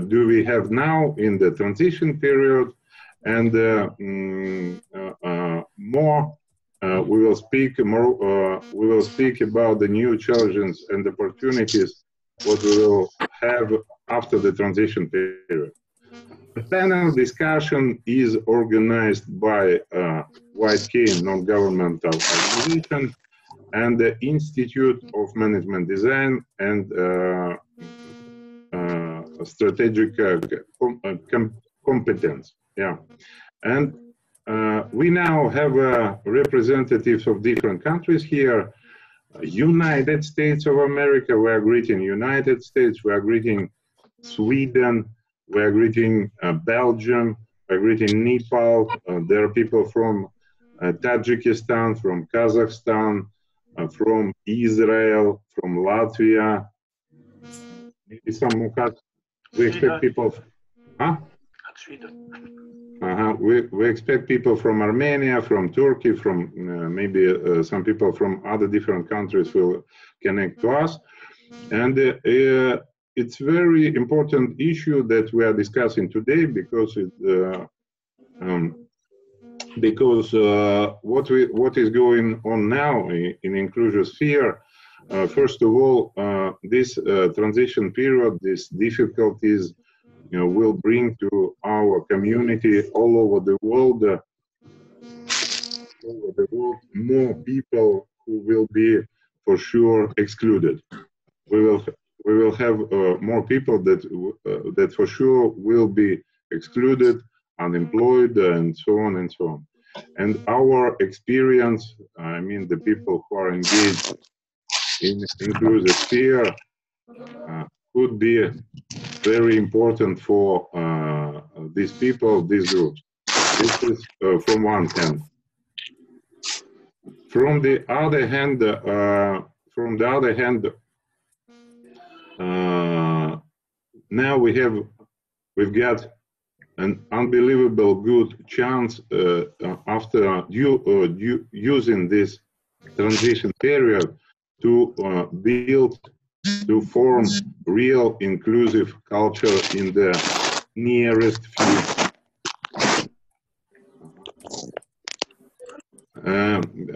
do we have now in the transition period, and more we will speak about the new challenges and opportunities what we will have after the transition period. The panel discussion is organized by White Cane non-governmental organization and the Institute of Management Design and Strategic Competence. Yeah, and we now have representatives of different countries here. United States of America, we are greeting United States, we are greeting Sweden, we are greeting Belgium, we are greeting Nepal. There are people from Tajikistan, from Kazakhstan, from Israel, from Latvia. Maybe some more cuts. We expect people. Huh? We expect people from Armenia, from Turkey, from maybe some people from other different countries will connect to us. And it's very important issue that we are discussing today because what is going on now in inclusion sphere. First of all, this transition period, these difficulties, will bring to our community all over the world, more people who will be for sure excluded. We will have more people that for sure will be excluded, unemployed, and so on and so on. And our experience, I mean, the people who are engaged in inclusive sphere could be very important for these people, these groups. This is from one hand. From the other hand, now we've got an unbelievable good chance after using this transition period to form real inclusive culture in the nearest future.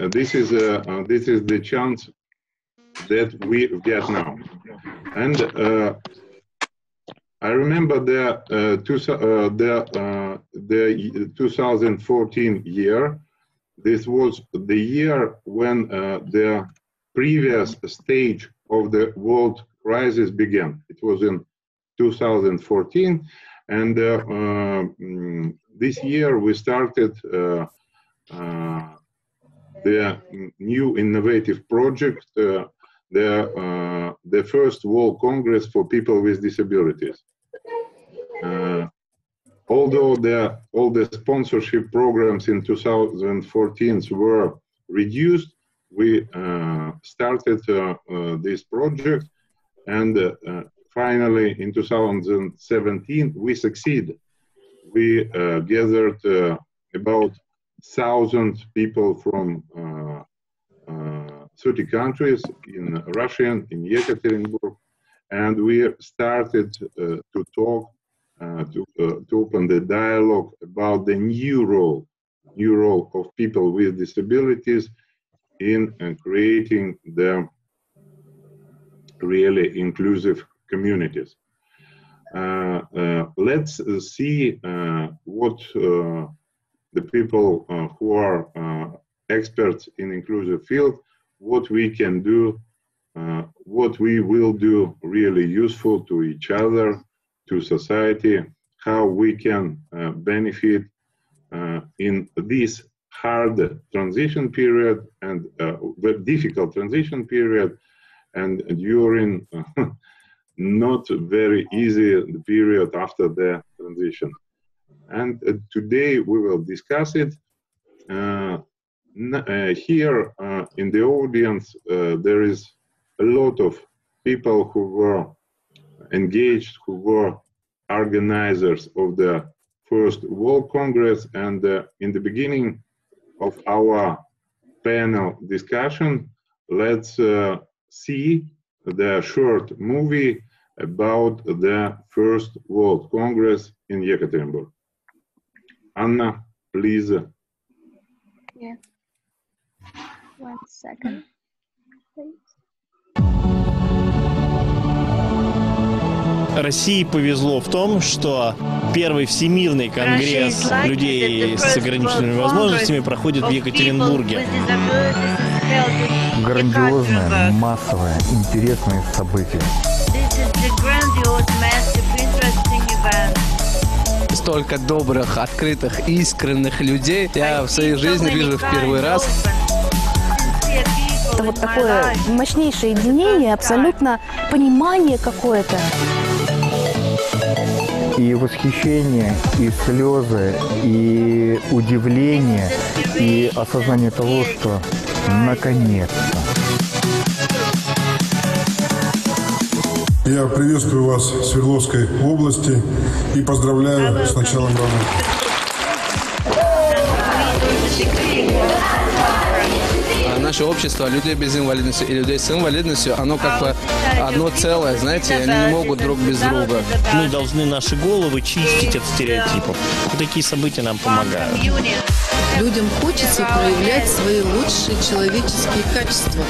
This is the chance that we get now, and I remember the 2014 year. This was the year when the previous stage of the world crisis began. It was in 2014, and this year we started the new innovative project, the first World Congress for People with Disabilities. Although all the sponsorship programs in 2014 were reduced, we started this project, and finally in 2017 we succeeded. We gathered about 1,000 people from 30 countries in Russia, in Yekaterinburg, and we started to talk, to open the dialogue about the new role of people with disabilities in creating the really inclusive communities. Let's see what the people who are experts in inclusive field, what we can do, what we will do really useful to each other, to society, how we can benefit in this hard transition period and very difficult transition period, and during not very easy period after the transition. And today we will discuss it. Here in the audience, there is a lot of people who were engaged, who were organizers of the first World Congress, and in the beginning of our panel discussion, let's see the short movie about the First World Congress in Yekaterinburg. Anna, please. Yeah. 1 second, please. России повезло в том, что первый Всемирный конгресс людей с ограниченными возможностями проходит в Екатеринбурге. Грандиозное, массовое, интересное событие. Столько добрых, открытых, искренних людей я в своей жизни вижу в первый раз. Это вот такое мощнейшее единение, абсолютно понимание какое-то. И восхищение, и слезы, и удивление, и осознание того, что наконец-то. Я приветствую вас в Свердловской области и поздравляю с началом работы. Наше общество людей без инвалидности и людей с инвалидностью, оно как бы одно целое, знаете, они не могут друг без друга. Мы должны наши головы чистить от стереотипов. Вот такие события нам помогают. Людям хочется проявлять свои лучшие человеческие качества.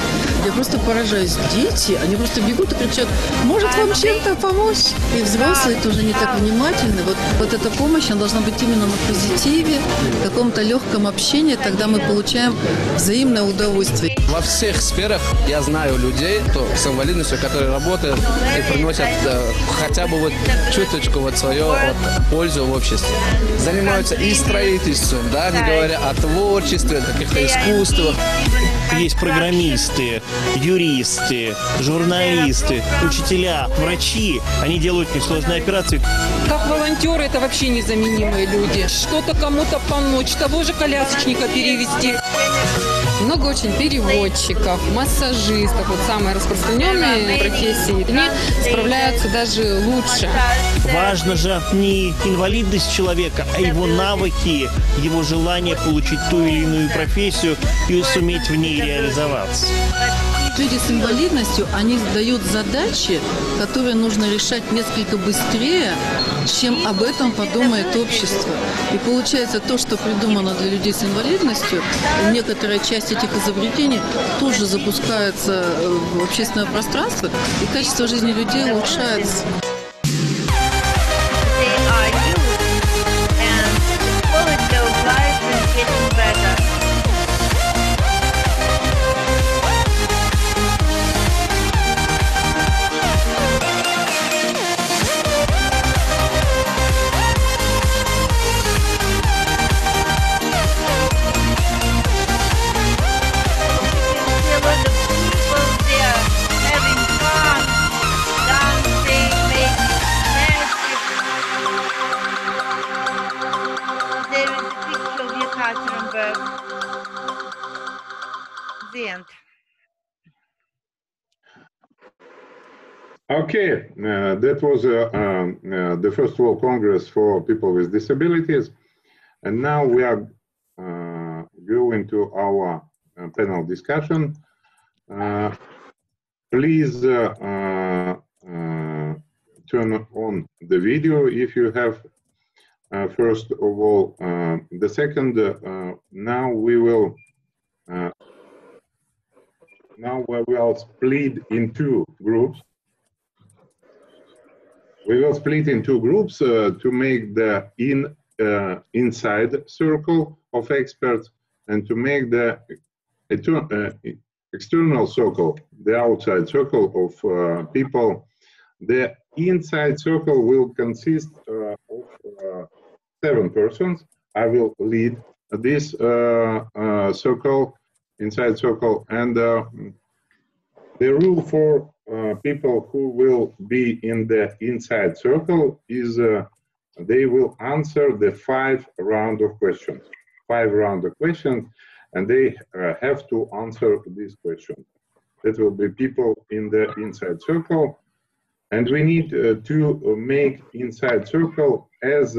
Я просто поражаюсь. Дети, они просто бегут и кричат: может вам чем-то помочь? И взрослые тоже не так внимательны. Вот эта помощь, она должна быть именно на позитиве, в каком-то легком общении, тогда мы получаем взаимное удовольствие. Во всех сферах я знаю людей, кто с инвалидностью, которые работают и приносят хотя бы вот чуточку вот свою вот пользу в обществе. Занимаются и строительством, да, не говоря о творчестве, о каких-то искусствах. Есть программисты, юристы, журналисты, учителя, врачи. Они делают несложные операции. Как волонтеры, это вообще незаменимые люди. Что-то кому-то помочь, того же колясочника перевести. Много очень переводчиков, массажистов, вот самые распространенные профессии, они справляются даже лучше. Важно же не инвалидность человека, а его навыки, его желание получить ту или иную профессию и суметь в ней реализоваться. Люди с инвалидностью, они дают задачи, которые нужно решать несколько быстрее, чем об этом подумает общество. И получается, то, что придумано для людей с инвалидностью, некоторая часть этих изобретений тоже запускается в общественное пространство, и качество жизни людей улучшается. Okay, that was the First World Congress for people with disabilities. And now we are going to our panel discussion. Please turn on the video if you have. First of all, the second, now we will split in two groups. We will split in two groups to make the inside circle of experts and to make the external circle, the outside circle of people. The inside circle will consist of 7 persons. I will lead this circle, inside circle, and the rule for people who will be in the inside circle is they will answer the 5 rounds of questions. 5 rounds of questions, and they have to answer these questions. That will be people in the inside circle, and we need to make inside circle as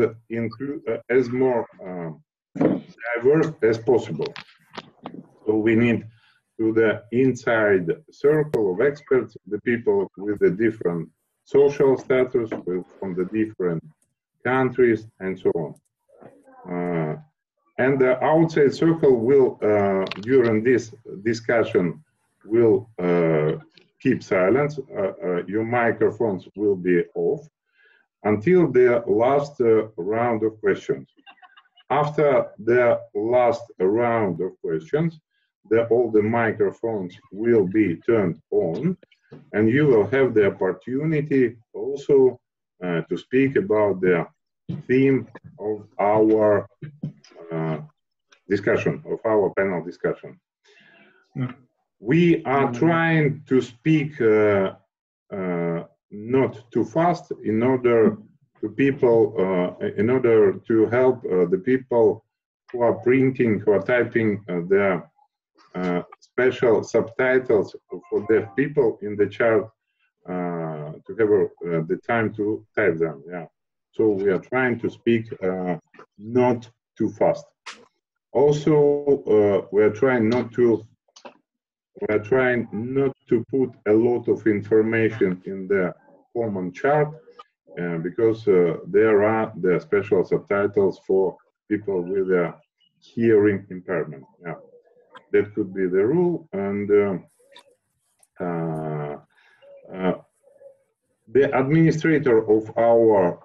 more diverse as possible. So we need to the inside circle of experts, the people with the different social status from the different countries, and so on. And the outside circle will, during this discussion, will keep silence. Your microphones will be off until the last round of questions. After the last round of questions, all the microphones will be turned on, and you will have the opportunity also to speak about the theme of our discussion, of our panel discussion. We are trying to speak not too fast in order to people, in order to help the people who are printing, who are typing their special subtitles for deaf people in the chat to have the time to type them. Yeah. So we are trying to speak not too fast. Also, we are trying not to put a lot of information in the common chart because there are the special subtitles for people with a hearing impairment. Yeah, that could be the rule. And the administrator of our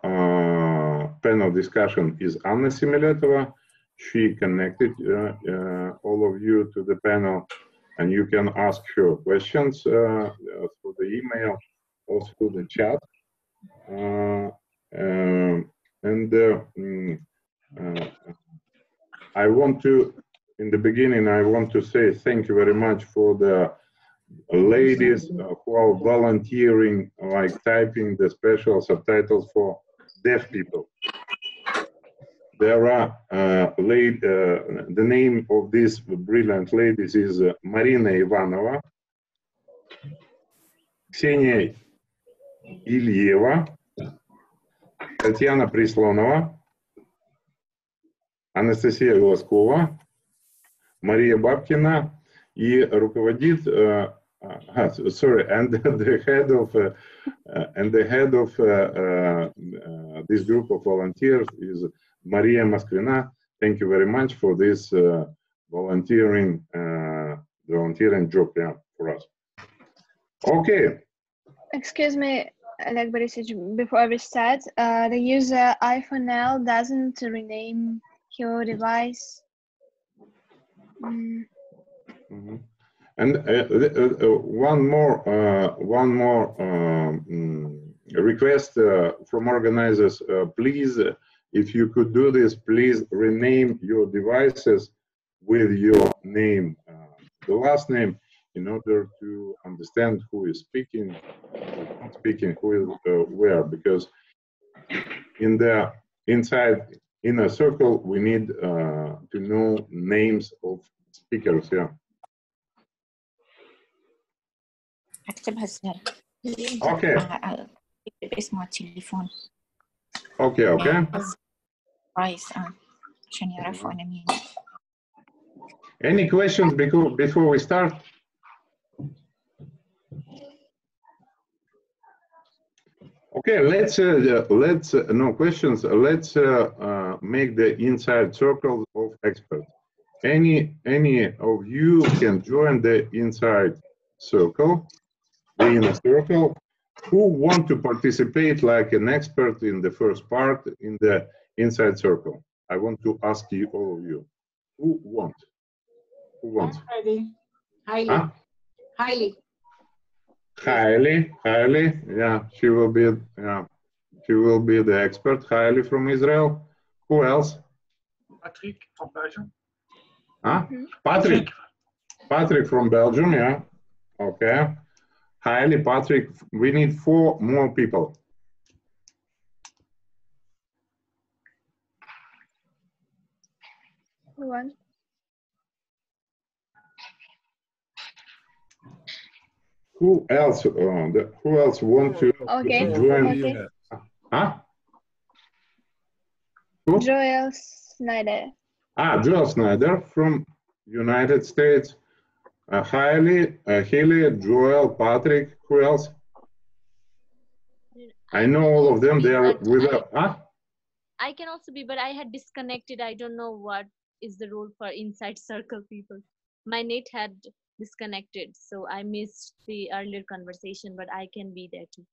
panel discussion is Anna Similetova. She connected all of you to the panel, and you can ask her questions through the email or through the chat. I want to, in the beginning, I want to say thank you very much for the ladies who are volunteering, like typing the special subtitles for deaf people. There are the name of these brilliant ladies is Marina Ivanova, Ksenia Ильева, Татьяна Прислонова, Анастасия Глазкова, Мария Бабкина и руководит, sorry, and the head of this group of volunteers is Maria Moskvina. Thank you very much for this volunteering job, yeah, for us. Okay. Excuse me, Oleg Borisovich, before we start, the user iPhone L doesn't rename your device. Mm-hmm. And one more request from organizers, please, if you could do this, please rename your devices with your name, the last name, in order to understand who is speaking, not speaking, who is where, because in the inner circle, we need to know names of speakers, yeah. Okay. Okay, okay. Any questions before we start? Okay, let's no questions. Let's make the inside circle of experts. Any of you can join the inside circle, the inner circle. Who want to participate like an expert in the first part in the inside circle? I want to ask you, all of you. Who wants? Who wants? Heidi. Huh? Hailey. Hailey, yeah, she will be the expert. Hailey from Israel. Who else? Patrick from Belgium. Huh? Patrick from Belgium, yeah. Okay. Hailey, Patrick, we need 4 more people. One. Who else want to join? Okay. Huh? Who? Joel Snyder. Joel Snyder from United States. Hailey, Joel, Patrick. Who else? I know all of them. They are without. I can also be, but I had disconnected. I don't know what is the rule for inside circle people. My net had disconnected, so I missed the earlier conversation, but I can be there too.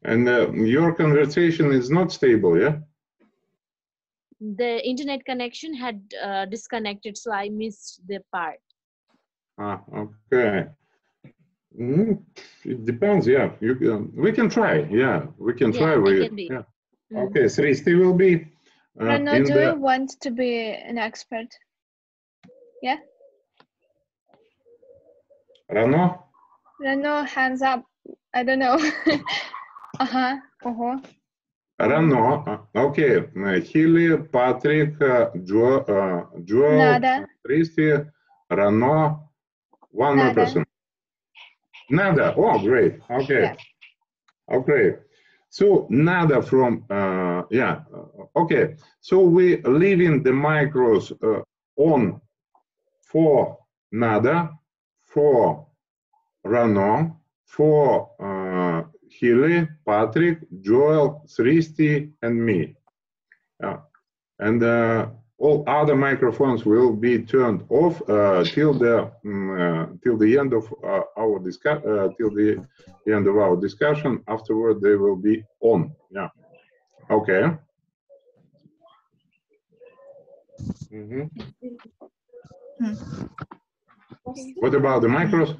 And your conversation is not stable, yeah? The internet connection had disconnected, so I missed the part. Okay. It depends, yeah. We can try, yeah. We can try. I can be. Yeah. Okay, Sristi will be. Rano, do you want to be an expert? Yeah? Rano? Rano, hands up. I don't know. Rano, okay. Hilly, Patrick, Joel, Sristi, Rano, one more person. Nada. Oh, great. Okay. Yeah. Okay. So Nada from okay. So we leaving the micros on for Nada, for Rano, for Hilly, Patrick, Joel, Sristi, and me. And all other microphones will be turned off till the end of our discussion. Afterward, they will be on. Yeah. Okay. What about the micros?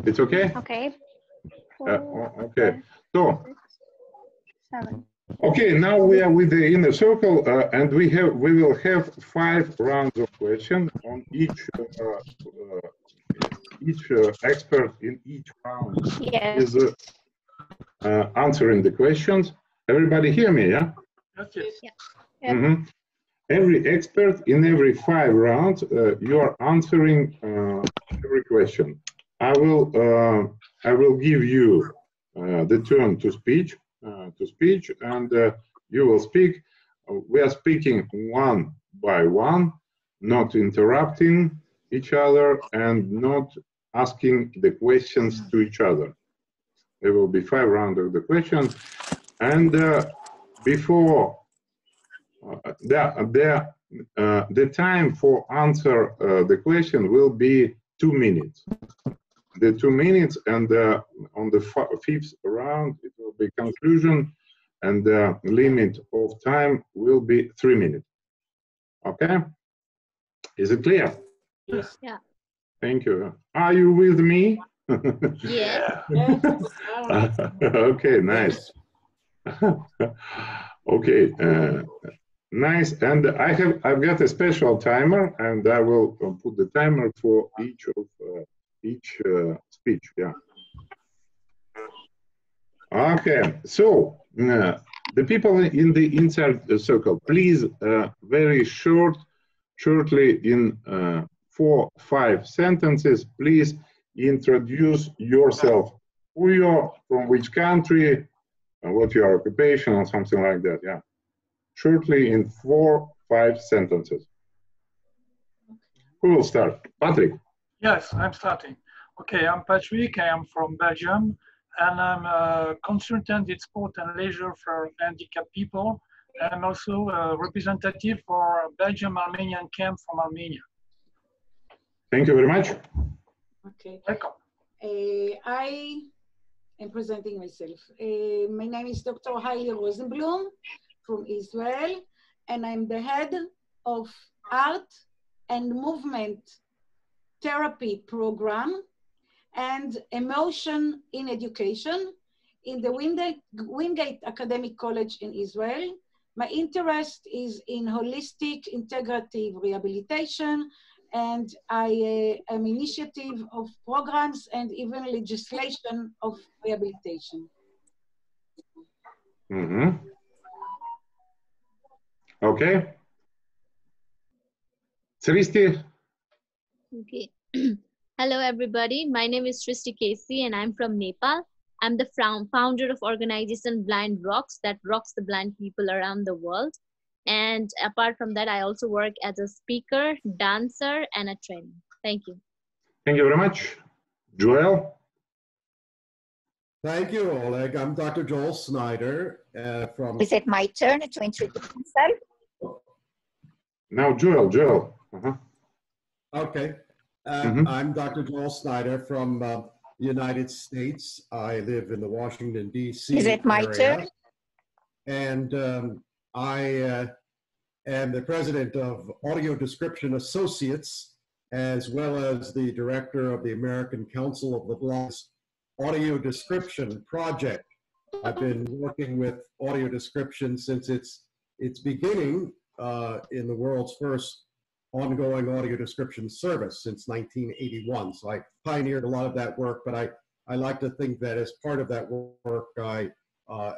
It's okay. Okay. Okay. So. Okay, now we are with the inner circle, and we will have 5 rounds of questions on each expert in each round is answering the questions. Everybody hear me, yeah? Yes. Every expert in every 5 rounds, you are answering every question. I will give you the turn to speech. And you will speak. We are speaking one by one, not interrupting each other and not asking the questions to each other. There will be 5 rounds of the questions, and before the time for answer the question will be 2 minutes. The 2 minutes, and on the 5th round, it will be conclusion, and the limit of time will be 3 minutes. Okay? Is it clear? Yes. Yeah. Thank you. Are you with me? Yeah. Okay, nice. Okay, nice. And I've got a special timer, and I will put the timer for each speech. Yeah. Okay. So the people in the inside circle, please, very shortly in 4-5 sentences, please introduce yourself. Who you are, from which country, what your occupation, or something like that. Yeah. Shortly in 4-5 sentences. Who will start? Patrick. Yes, I'm starting. Okay, I'm Patrick. I am from Belgium, and I'm a consultant in sport and leisure for handicapped people. I'm also a representative for Belgium-Armenian camp from Armenia. Thank you very much. Okay. Welcome. I am presenting myself. My name is Dr. Haile Rosenblum from Israel, and I'm the head of art and movement therapy program and emotion in education in the Wingate Academic College in Israel. My interest is in holistic integrative rehabilitation, and I am initiative of programs and even legislation of rehabilitation. Okay. Sristi. Okay. Hello, everybody. My name is Sristi Casey, and I'm from Nepal. I'm the founder of organization Blind Rocks that rocks the blind people around the world. And apart from that, I also work as a speaker, dancer, and a trainer. Thank you. Thank you very much. Joel? Thank you, Oleg. I'm Dr. Joel Snyder from... Is it my turn to introduce myself? Now, Joel. Okay. I'm Dr. Joel Snyder from the United States. I live in the Washington, D.C. Is it my turn? And I am the president of Audio Description Associates, as well as the director of the American Council of the Blind's Audio Description Project. I've been working with audio description since its beginning in the world's first ongoing audio description service since 1981. So I pioneered a lot of that work, but I like to think that as part of that work, I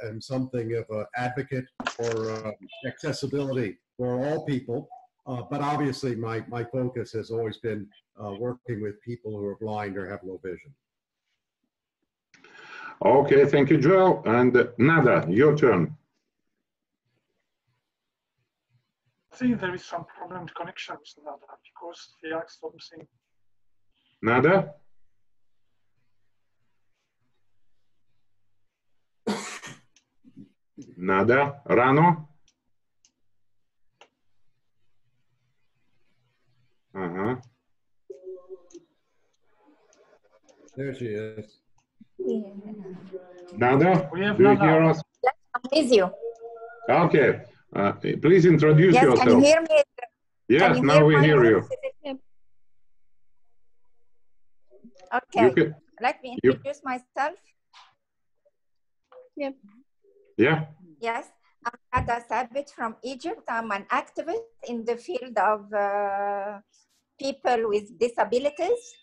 am something of an advocate for accessibility for all people. But obviously my focus has always been working with people who are blind or have low vision. Okay, thank you, Joel. And Nada, your turn. I think there is some problem with connection with Nada because he asked something. Nada? Nada? Rano? There she is. Nada? Do you hear us? Yes, I'm with you. Okay. Please introduce yes, yourself. Can you hear me? Yes, now we hear you. Okay. Let me introduce myself. Yep. Yeah. Yes, I'm Nada Sabit from Egypt. I'm an activist in the field of people with disabilities,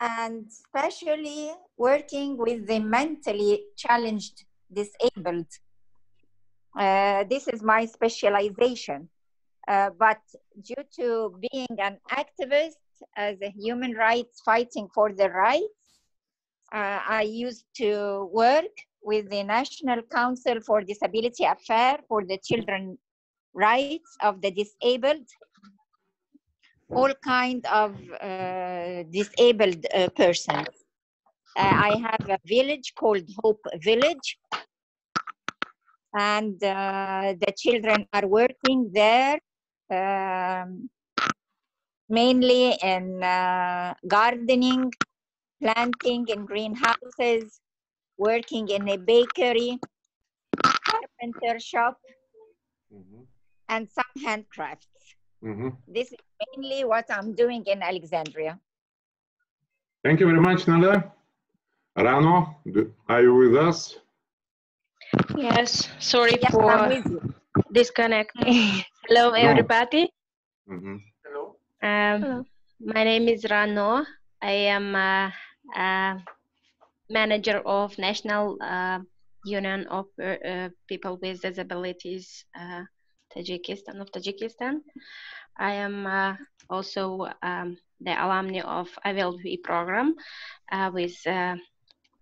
and especially working with the mentally challenged disabled. This is my specialization. But due to being an activist as a human rights fighting for the rights, I used to work with the National Council for Disability Affairs for the children rights of the disabled, all kind of disabled persons. I have a village called Hope Village, and the children are working there mainly in gardening, planting in greenhouses, working in a bakery, carpenter shop, and some handcrafts. This is mainly what I'm doing in Alexandria. Thank you very much, Nada. Rano, are you with us? Yes, sorry for disconnecting. Hello, everybody. Hello. Hello. My name is Rano. I am a manager of National Union of People with Disabilities Tajikistan. I am also the alumni of AVLV program with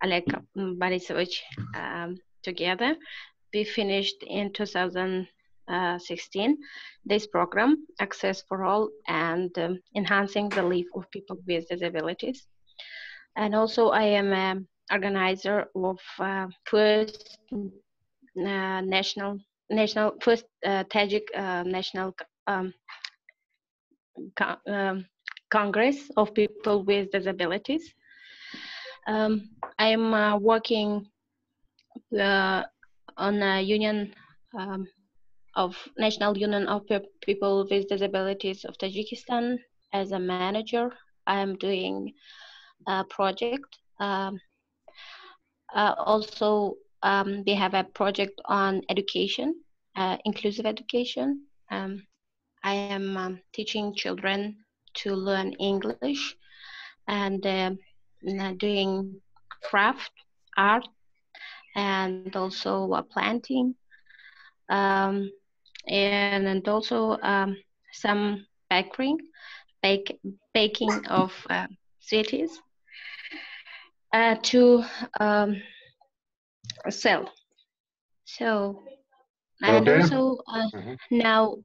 Oleg Borisovich together. We finished in 2016 this program, Access for All, and enhancing the life of people with disabilities. And also I am an organizer of first Tajik National Congress of People with Disabilities. I am working on a union of National Union of People with Disabilities of Tajikistan as a manager. I am doing a project. Also, we have a project on education, inclusive education. I am teaching children to learn English and doing craft, art, and also planting, and also some baking of sweeties to sell. So, and also now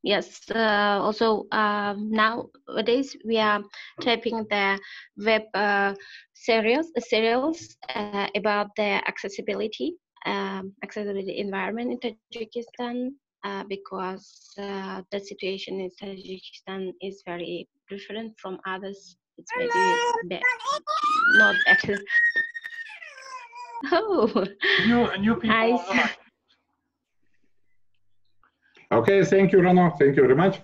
Yes, also nowadays we are typing the web serials about the accessibility environment in Tajikistan, because the situation in Tajikistan is very different from others. It's maybe not better. Oh, new people. Okay, thank you, Rano. Thank you very much.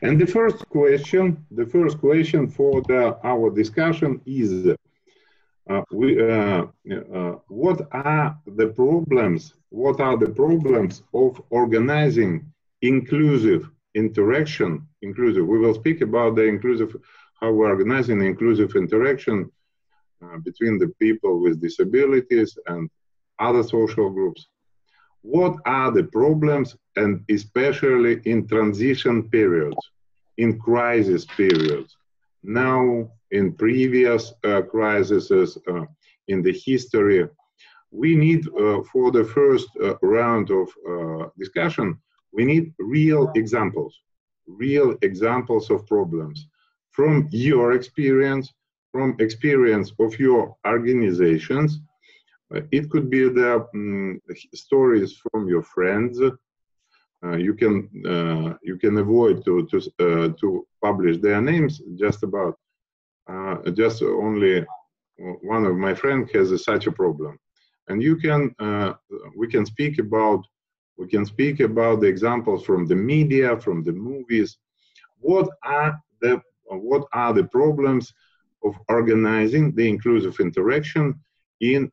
And the first question for our discussion is: what are the problems? What are the problems of organizing inclusive interaction? We will speak about the inclusive, how we're organizing inclusive interaction between the people with disabilities and other social groups. What are the problems, and especially in transition periods, in crisis periods, now in previous crises in the history? We need, for the first round of discussion, we need real examples of problems from your experience, from experience of your organizations. It could be the stories from your friends. You can avoid to publish their names. Just only one of my friends has such a problem, and we can speak about the examples from the media, from the movies. What are the problems of organizing the inclusive interaction in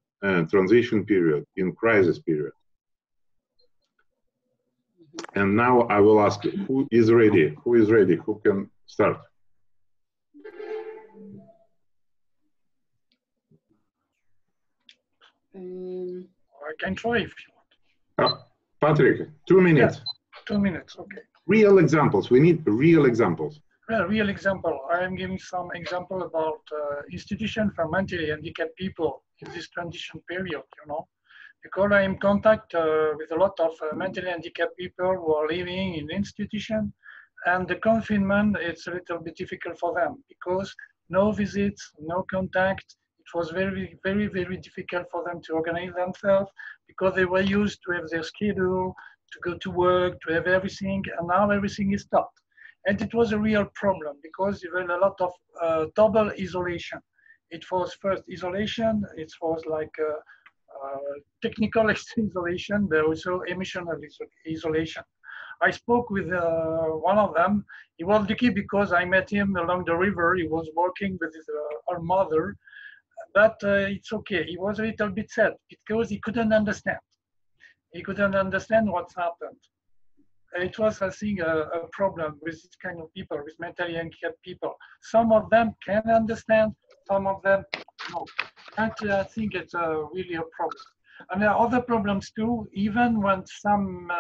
transition period, in crisis period? And now I will ask, who is ready? Who can start? I can try if you want. Patrick, 2 minutes. Yeah, 2 minutes, okay. Real examples. We need real examples. Well, real example. I am giving some example about institution for mentally handicapped people in this transition period, because I am in contact with a lot of mentally handicapped people who are living in institution, and the confinement, it's a little bit difficult for them because no visits, no contact. It was very, very, very difficult for them to organize themselves because they were used to have their schedule, to go to work, to have everything, and now everything is stopped. And it was a real problem because there were a lot of double isolation. It was first isolation, it was like technical isolation, but also emotional isolation. I spoke with one of them. He was lucky because I met him along the river. He was working with her mother, but it's okay. He was a little bit sad because he couldn't understand. He couldn't understand what's happened. It was, I think, a problem with this kind of people, with mentally handicapped people. Some of them can understand, some of them no. And I think it's really a problem. And there are other problems too, even when some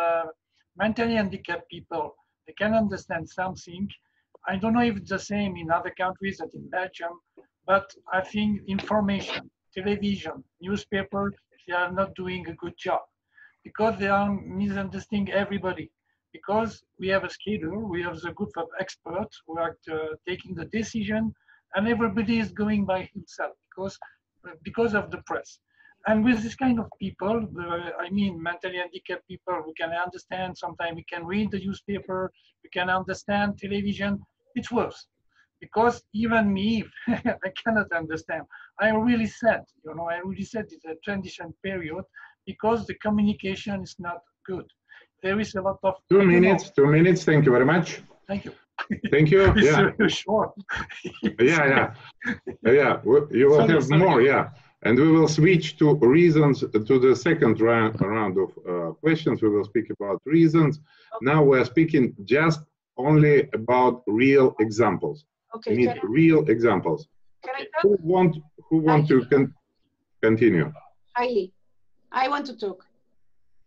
mentally handicapped people, they can understand something. I don't know if it's the same in other countries than in Belgium, but I think information, television, newspaper, they are not doing a good job because they are misunderstanding everybody. Because we have a schedule, we have the group of experts who are taking the decision, and everybody is going by himself because of the press. And with this kind of people, I mean mentally handicapped people who can understand, sometimes we can read the newspaper, we can understand television, it's worse. Because even me, I cannot understand. I'm really sad, I'm really sad it's a transition period because the communication is not good. There is a lot of 2 minutes. 2 minutes. Thank you very much. Thank you. Thank you. It's yeah. very short. yeah. You will have more. Yeah, and we will switch to reasons to the second round of questions. We will speak about reasons. Now we are speaking just only about real examples. Okay. We need real examples. Can I talk? Who want to continue? Hailey, I want to talk.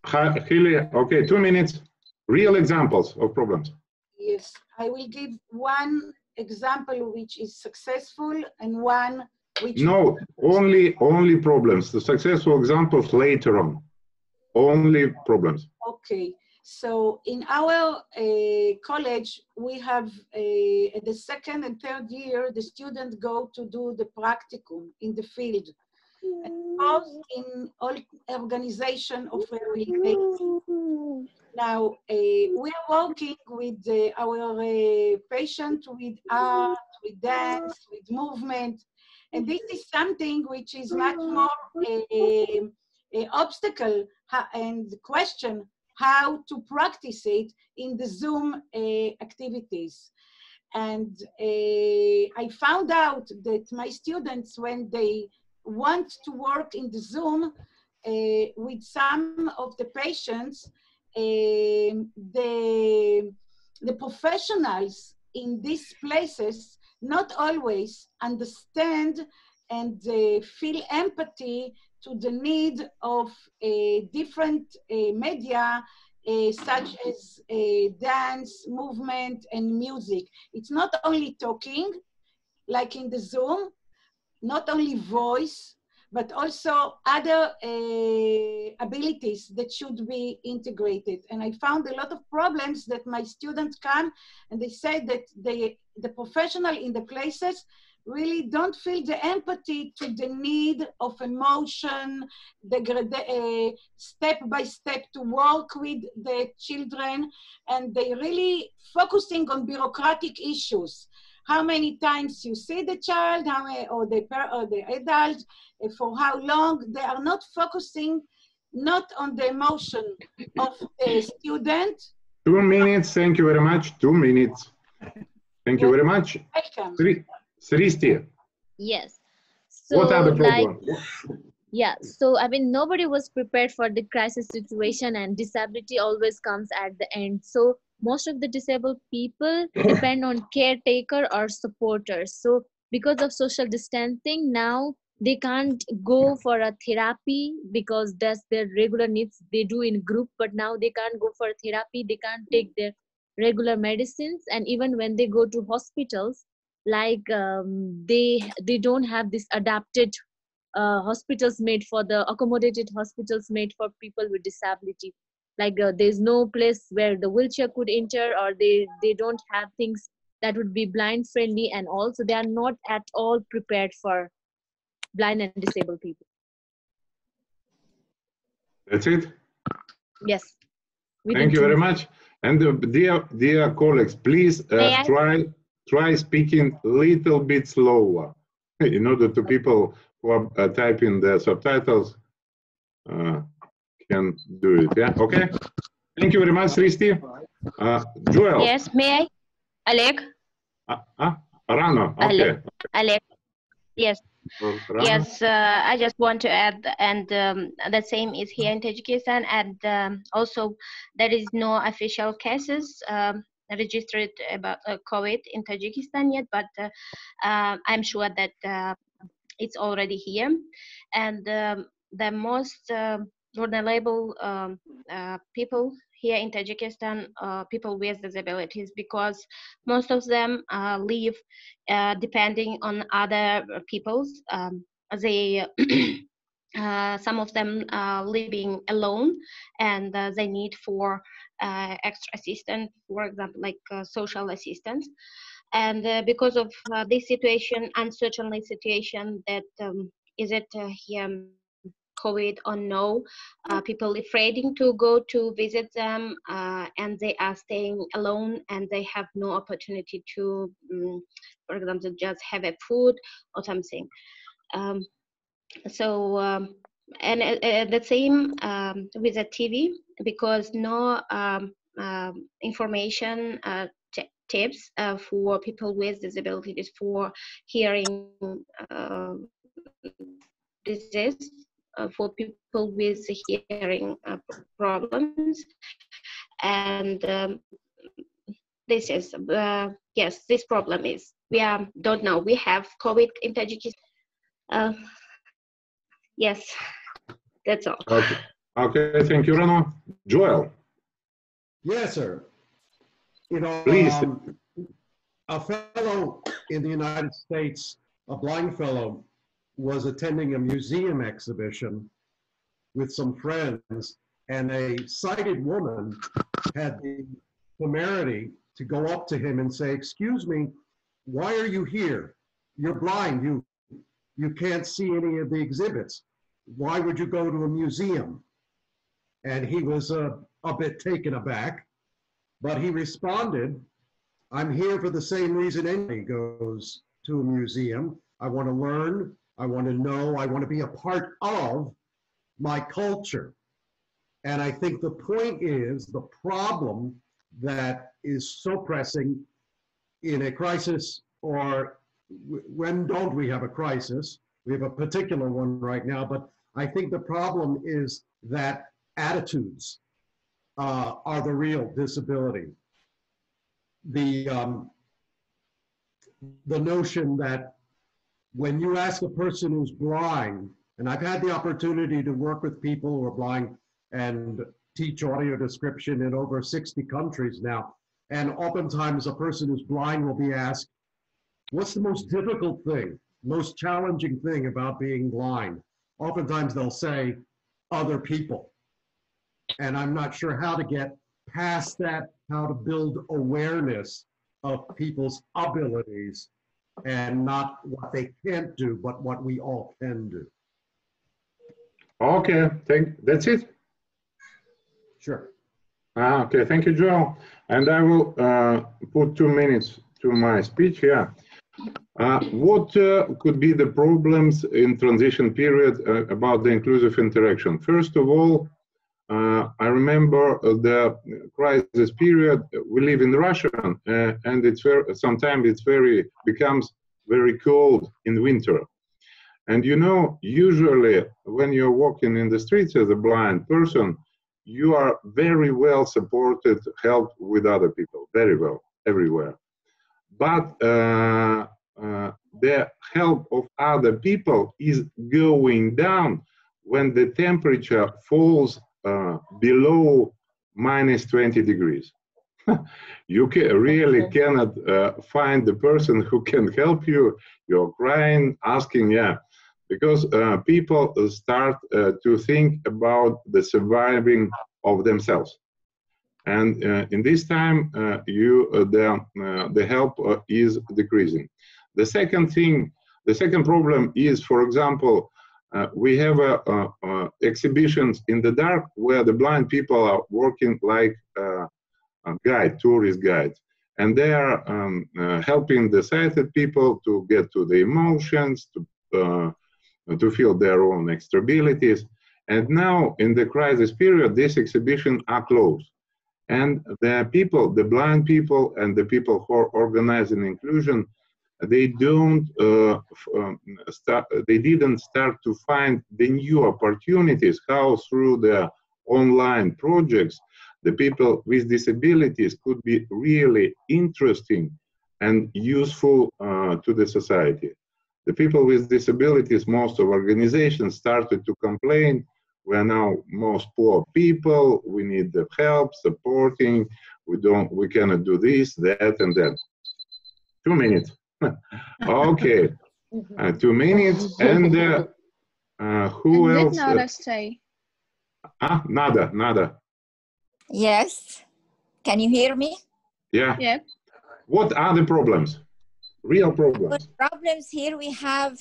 Hailey, okay, 2 minutes. Real examples of problems. Yes, I will give one example which is successful and one which no, only problems. The successful examples later on. Only problems. Okay. So in our college, we have at the second and third year, the students go to do the practicum in the field, both in all organization of rehabilitation. Now, we are working with our patient with art, with dance, with movement, and this is something which is much more a obstacle and question how to practice it in the Zoom activities. And I found out that my students, when they want to work in the Zoom with some of the patients, the professionals in these places not always understand and feel empathy to the need of different media such as dance, movement, and music. It's not only talking, like in the Zoom, not only voice, but also other abilities that should be integrated. And I found a lot of problems that my students come and they say that the professional in the places really don't feel the empathy to the need of emotion, step by step to work with the children, and they really focusing on bureaucratic issues. How many times you see the child, or the adult, for how long. They are not focusing not on the emotion of the student. 2 minutes, thank you very much. 2 minutes. Thank you very much. Welcome. Sristi. Yes. So, what are the problems? Yeah, so I mean, nobody was prepared for the crisis situation, and disability always comes at the end. So most of the disabled people depend on caretaker or supporters. So because of social distancing, now they can't go for a therapy because that's their regular needs they do in group, but now they can't go for therapy, they can't take their regular medicines, and even when they go to hospitals, like they don't have this adapted hospitals made for the accommodated hospitals made for people with disability. Like there's no place where the wheelchair could enter, or they don't have things that would be blind friendly, and also they are not at all prepared for blind and disabled people. That's it? Yes. Thank you very much. And dear colleagues, please try speaking a little bit slower in order to people who are typing the subtitles can do it. Yeah, okay. Thank you very much, Sristi. Joel. Yes, may I? Oleg? Rano, okay. Oleg. Yes. Yes, I just want to add, and the same is here in Tajikistan, and also there is no official cases registered about COVID in Tajikistan yet, but I'm sure that it's already here. And the most vulnerable people here in Tajikistan, people with disabilities, because most of them live depending on other people's. They some of them living alone, and they need for extra assistance, for example, like social assistance. And because of this situation, uncertain situation, that is it here COVID or no, people afraid to go to visit them, and they are staying alone, and they have no opportunity to, for example, just have a food or something. And the same with the TV, because no information tips for people with disabilities for hearing disease, for people with hearing problems. And this is yes, this problem is we don't know. We have COVID in Tajikistan. Yes, that's all. Okay, thank you, Rano. Joel. Yes, sir. You know, please. A fellow in the United States, a blind fellow, was attending a museum exhibition with some friends, and a sighted woman had the temerity to go up to him and say, "Excuse me, why are you here? You're blind. You can't see any of the exhibits. Why would you go to a museum?" And he was a bit taken aback, but he responded, "I'm here for the same reason anybody goes to a museum. I want to learn, I want to know, I want to be a part of my culture." And I think the point is, the problem that is so pressing in a crisis, or when don't we have a crisis? We have a particular one right now, but I think the problem is that attitudes are the real disability. The notion that when you ask a person who's blind, and I've had the opportunity to work with people who are blind and teach audio description in over 60 countries now, and oftentimes a person who's blind will be asked, "What's the most difficult thing, most challenging thing about being blind?" Oftentimes they'll say, "Other people." And I'm not sure how to get past that, how to build awareness of people's abilities and not what they can't do, but what we all can do. Okay, that's it? Sure. Okay, thank you, Joel. And I will put 2 minutes to my speech here. What could be the problems in transition period about the inclusive interaction? First of all, I remember the crisis period. We live in Russia, and it's sometimes becomes very cold in winter. And you know, usually when you're walking in the streets as a blind person, you are very well supported, helped with other people, very well, everywhere. But the help of other people is going down when the temperature falls below -20 degrees. You really cannot find the person who can help you. You're crying, asking, because people start to think about the surviving of themselves. And in this time, the help is decreasing. The second problem is, for example, we have exhibitions in the dark where the blind people are working like tourist guides, and they are helping the sighted people to get to the emotions, to feel their own extrabilities. And now, in the crisis period, these exhibitions are closed. And the people, the blind people and the people who are organizing inclusion, they didn't start to find the new opportunities, how through the online projects, the people with disabilities could be really interesting and useful to the society. The people with disabilities, most of organizations started to complain, we're now most poor people, we need the help, supporting, we cannot do this, that, and that. 2 minutes. Okay, 2 minutes, and who and else? Did Nada say? Nada. Yes. Can you hear me? Yeah. Yeah. What are the problems? Real problems. Problems here we have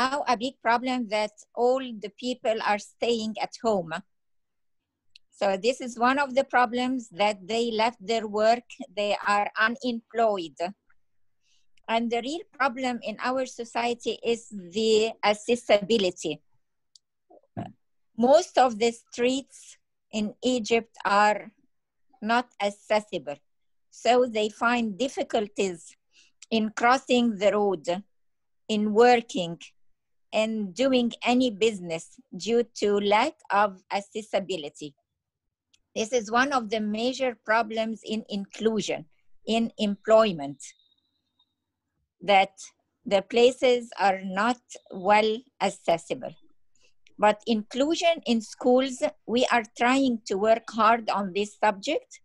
now a big problem that all the people are staying at home. So this is one of the problems, that they left their work, they are unemployed. And the real problem in our society is the accessibility. Most of the streets in Egypt are not accessible. So they find difficulties in crossing the road, in working, and doing any business due to lack of accessibility. This is one of the major problems in inclusion, in employment, that the places are not well accessible. But inclusion in schools, we are trying to work hard on this subject.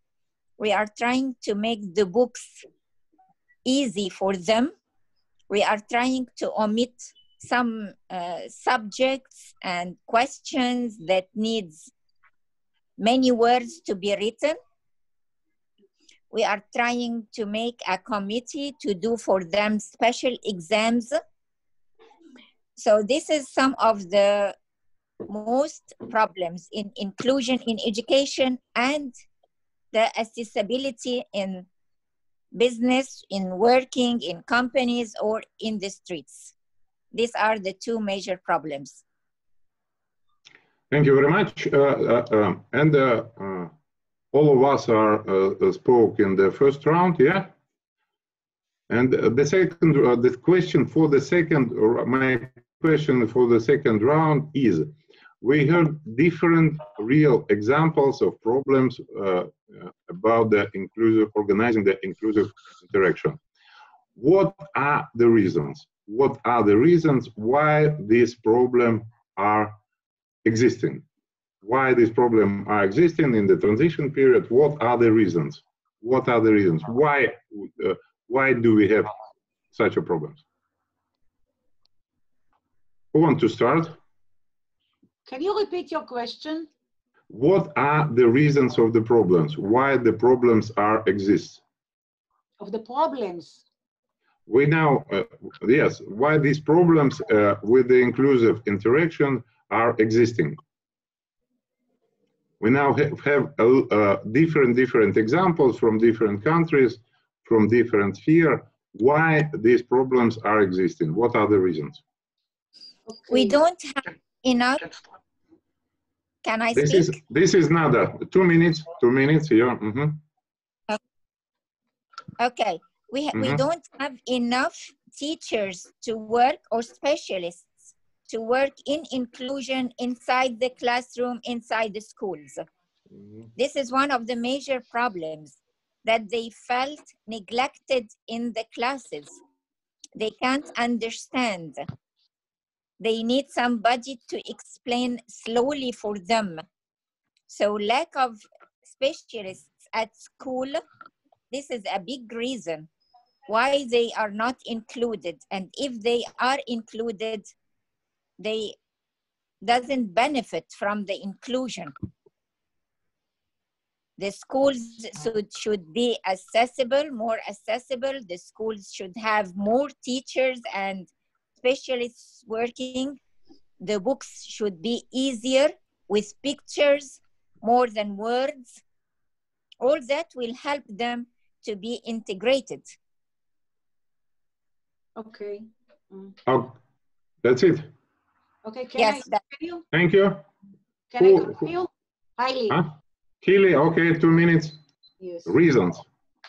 We are trying to make the books easy for them. We are trying to omit some subjects and questions that needs many words to be written. We are trying to make a committee to do for them special exams. So this is some of the most problems in inclusion in education and the accessibility in business, in working, in companies, or in the streets. These are the two major problems. Thank you very much. All of us are spoke in the first round, yeah? And the second, the question for the second, or my question for the second round is, we heard different real examples of problems about the inclusive, organizing the inclusive interaction. What are the reasons? What are the reasons why these problems are existing? Why these problems are existing in the transition period? What are the reasons? What are the reasons? Why do we have such a problem? Who wants to start? Can you repeat your question? What are the reasons of the problems? Why the problems are exist? Of the problems? We now, yes, why these problems with the inclusive interaction are existing. We now have different examples from different countries, from different spheres, why these problems are existing. What are the reasons? Okay. We don't have enough. Can I speak? This is Nada. 2 minutes, 2 minutes here. Mm-hmm. Okay. We don't have enough teachers to work, or specialists to work in inclusion inside the classroom, inside the schools. This is one of the major problems, that they felt neglected in the classes. They can't understand. They need somebody to explain slowly for them. So lack of specialists at school, this is a big reason why they are not included. And if they are included, they doesn't benefit from the inclusion. The schools should be accessible, more accessible. The schools should have more teachers and specialists working. The books should be easier with pictures, more than words. All that will help them to be integrated. Okay. Oh, that's it. Okay, can yes, I continue? Thank you. Can I continue? Hailey. Huh? Keely, okay, 2 minutes. Yes. Reasons.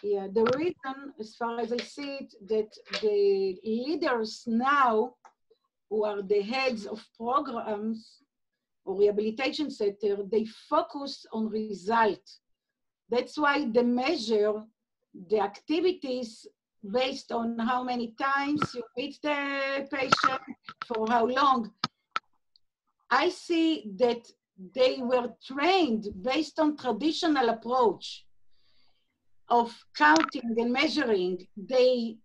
Yeah, the reason, as far as I see it, that the leaders now, who are the heads of programs or rehabilitation center, they focus on result. That's why they measure the activities based on how many times you meet the patient, for how long. I see that they were trained based on traditional approach of counting and measuring. They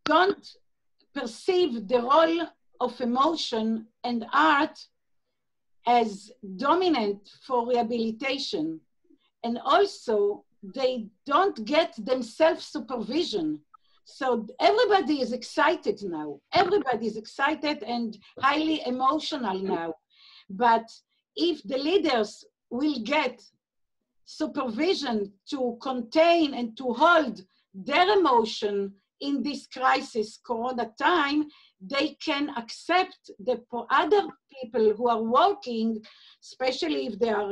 don't perceive the role of emotion and art as dominant for rehabilitation. And also, they don't get themselves supervision. So everybody is excited now. Everybody is excited and highly emotional now. But if the leaders will get supervision to contain and to hold their emotion in this crisis, Corona time, they can accept the other people who are working, especially if they are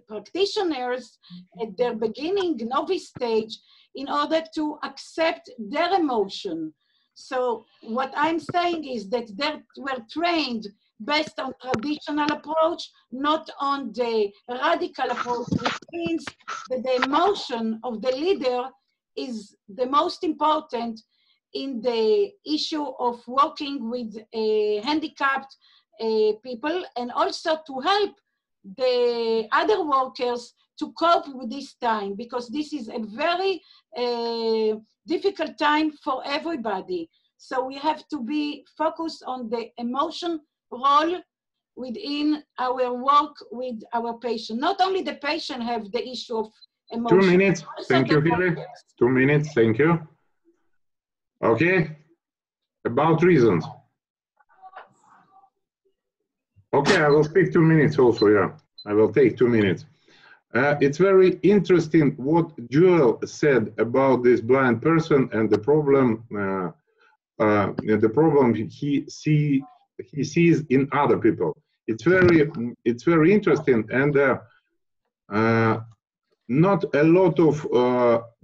practitioners at their beginning, novice stage, in order to accept their emotion. So what I'm saying is that they were trained based on traditional approach, not on the radical approach, which means that the emotion of the leader is the most important in the issue of working with handicapped people, and also to help the other workers to cope with this time, because this is a very difficult time for everybody. So we have to be focused on the emotion role within our work with our patient. Not only the patient have the issue of 2 emotional minutes. Thank you, Hilly. 2 minutes. Thank you. Okay. About reasons. Okay, I will speak 2 minutes also, yeah. I will take 2 minutes. It's very interesting what Joel said about this blind person and the problem he sees in other people. It's very interesting, and not a lot of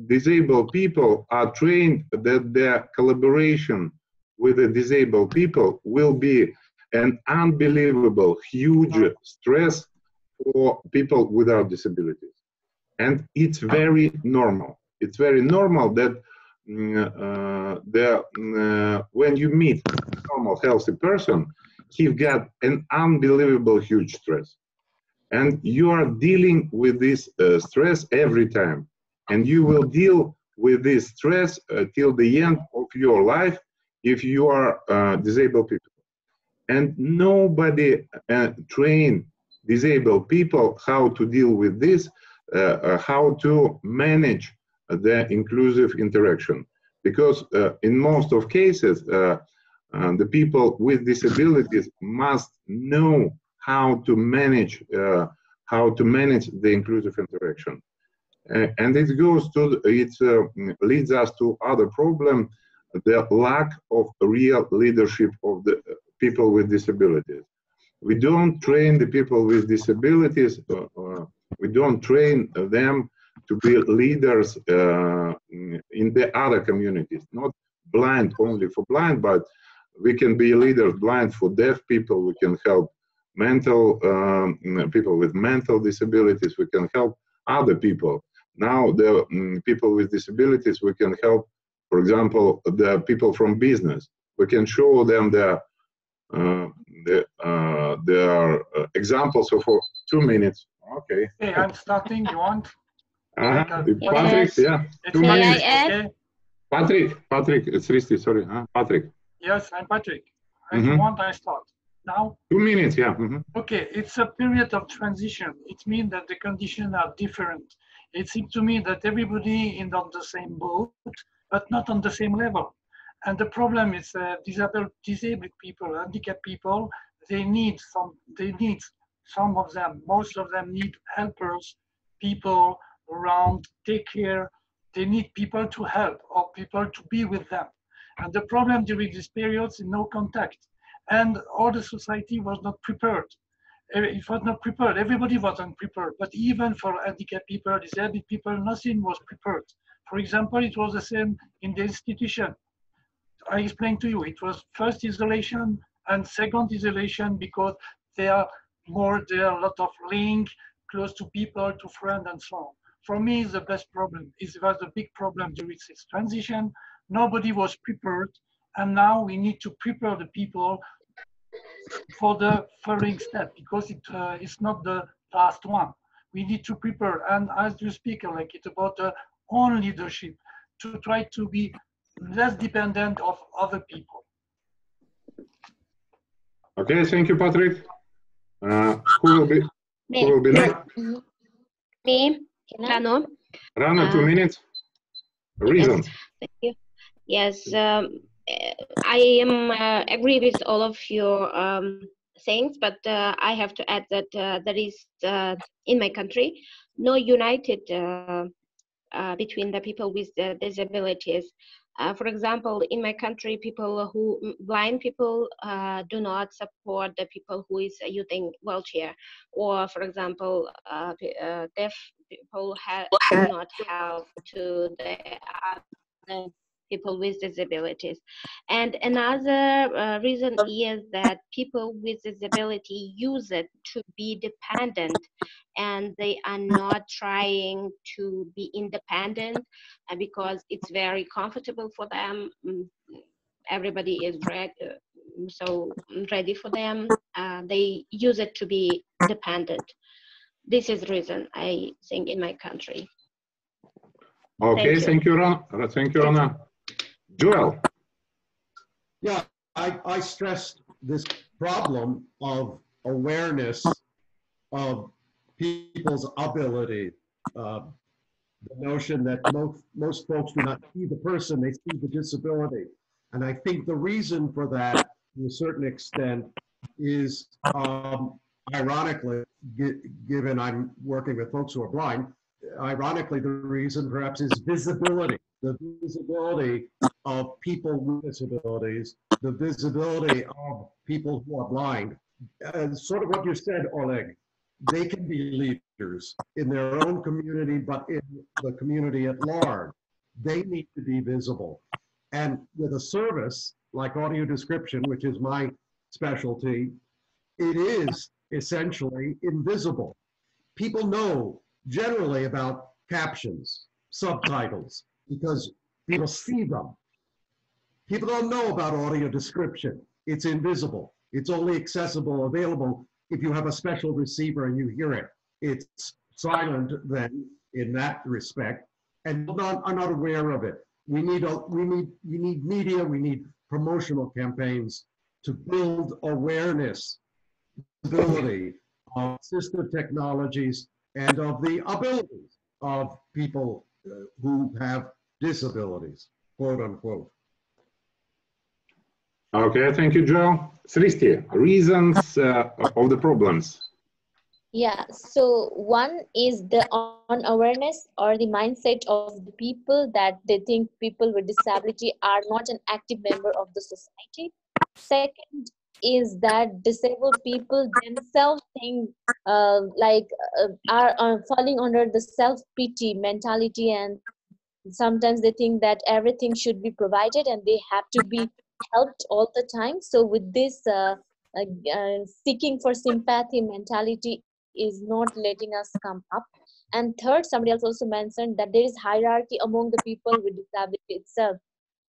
disabled people are trained that their collaboration with the disabled people will be an unbelievable, huge stress for people without disabilities. And it's very normal. It's very normal that when you meet a normal, healthy person, he's got an unbelievable, huge stress. And you are dealing with this stress every time. And you will deal with this stress till the end of your life if you are disabled people. And nobody train disabled people how to deal with this, how to manage the inclusive interaction. Because in most of cases, the people with disabilities must know how to manage the inclusive interaction. And it leads us to other problem, the lack of real leadership of the people with disabilities. We don't train the people with disabilities, we don't train them to be leaders in the other communities, not blind only for blind, but we can be leaders blind for deaf people, we can help people with mental disabilities, we can help other people. Now the people with disabilities, we can help, for example, the people from business. We can show them their examples of 2 minutes. Okay. Okay, I'm starting. You want? Patrick, yeah. 2 minutes. Okay. Patrick, it's Risti, sorry. Patrick. Yes, I'm Patrick. If you want, I start. Now? 2 minutes, yeah. Okay, it's a period of transition. It means that the conditions are different. It seems to me that everybody is on the same boat, but not on the same level. And the problem is disabled people, handicapped people, they need some of them, most of them need helpers, people around, take care. They need people to help or people to be with them. And the problem during these periods is no contact. And all the society was not prepared. It was not prepared. Everybody wasn't prepared. But even for handicapped people, disabled people, nothing was prepared. For example, it was the same in the institution. I explained to you, it was first isolation and second isolation because there are a lot of link close to people, to friends and so on. For me, the best problem is it was a big problem during this transition. Nobody was prepared. And now we need to prepare the people for the following step because it's not the last one. We need to prepare. And as you speak, like it's about own leadership to try to be less dependent of other people. Okay, thank you, Patrick. Who will be next? Me, Rano. Rana, 2 minutes. Reasons. Yes, thank you. Yes, I am agree with all of your things, but I have to add that there is in my country no united between the people with disabilities. For example, in my country, blind people do not support the people who is using wheelchair, or for example, deaf people do not help to the other people with disabilities. And another reason is that people with disability use it to be dependent, and they are not trying to be independent because it's very comfortable for them. Everybody is ready for them. They use it to be dependent. This is the reason I think in my country. Okay, thank you, Rana. Thank you, Rana. Joel. Yeah, I stressed this problem of awareness of people's ability. the notion that most folks do not see the person, they see the disability. And I think the reason for that, to a certain extent, is ironically, given I'm working with folks who are blind, ironically, the reason perhaps is visibility. The visibility of people with disabilities, the visibility of people who are blind. Sort of what you said, Oleg, they can be leaders in their own community, but in the community at large. They need to be visible. And with a service like audio description, which is my specialty, it is essentially invisible. People know generally about captions, subtitles, because people see them. People don't know about audio description. It's invisible. It's only accessible, available if you have a special receiver and you hear it. It's silent then in that respect, and are not aware of it. You need media, we need promotional campaigns to build awareness, ability of assistive technologies and of the abilities of people who have disabilities, quote unquote. Okay, thank you, Joe. Sristi, reasons of the problems. Yeah, so one is the unawareness or the mindset of the people that they think people with disability are not an active member of the society. Second is that disabled people themselves think are falling under the self-pity mentality, and sometimes they think that everything should be provided and they have to be helped all the time. So with this seeking for sympathy mentality is not letting us come up. And third, somebody else also mentioned that there is hierarchy among the people with disability itself.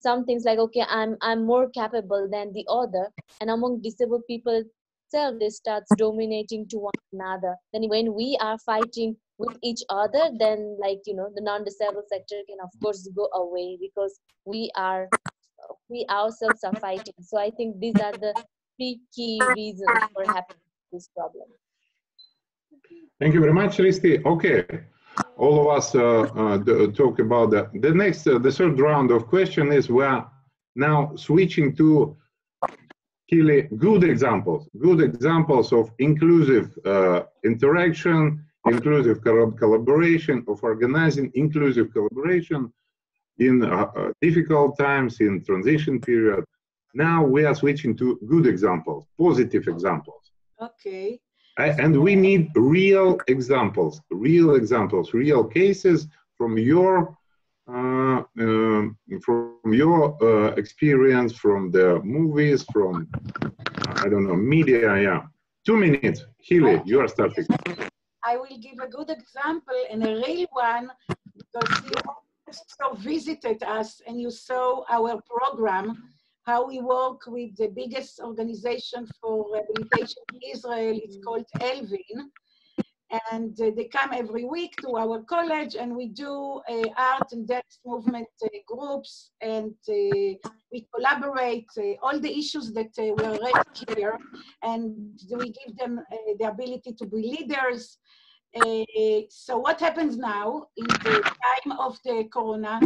Some things like, okay, I'm more capable than the other, and among disabled people itself, they starts dominating to one another. Then when we are fighting with each other, then the non-disabled sector can of course go away, because we ourselves are fighting. So I think these are the three key reasons for having this problem. Thank you very much, Sristi. Okay, all of us talk about the next, the third round of question is we're now switching to good examples of inclusive interaction, inclusive collaboration, of organizing inclusive collaboration in difficult times, in transition period. Now we are switching to good examples, positive examples. Okay. And we need real examples, real cases from your experience, from the movies, from I don't know, media. Yeah, 2 minutes. Hili, you are starting. I will give a good example and a real one, because you also visited us and you saw our program, how we work with the biggest organization for rehabilitation in Israel. It's called Elvin. And they come every week to our college, and we do art and dance movement groups, and we collaborate all the issues that were raised here, and we give them the ability to be leaders. So what happens now in the time of the corona?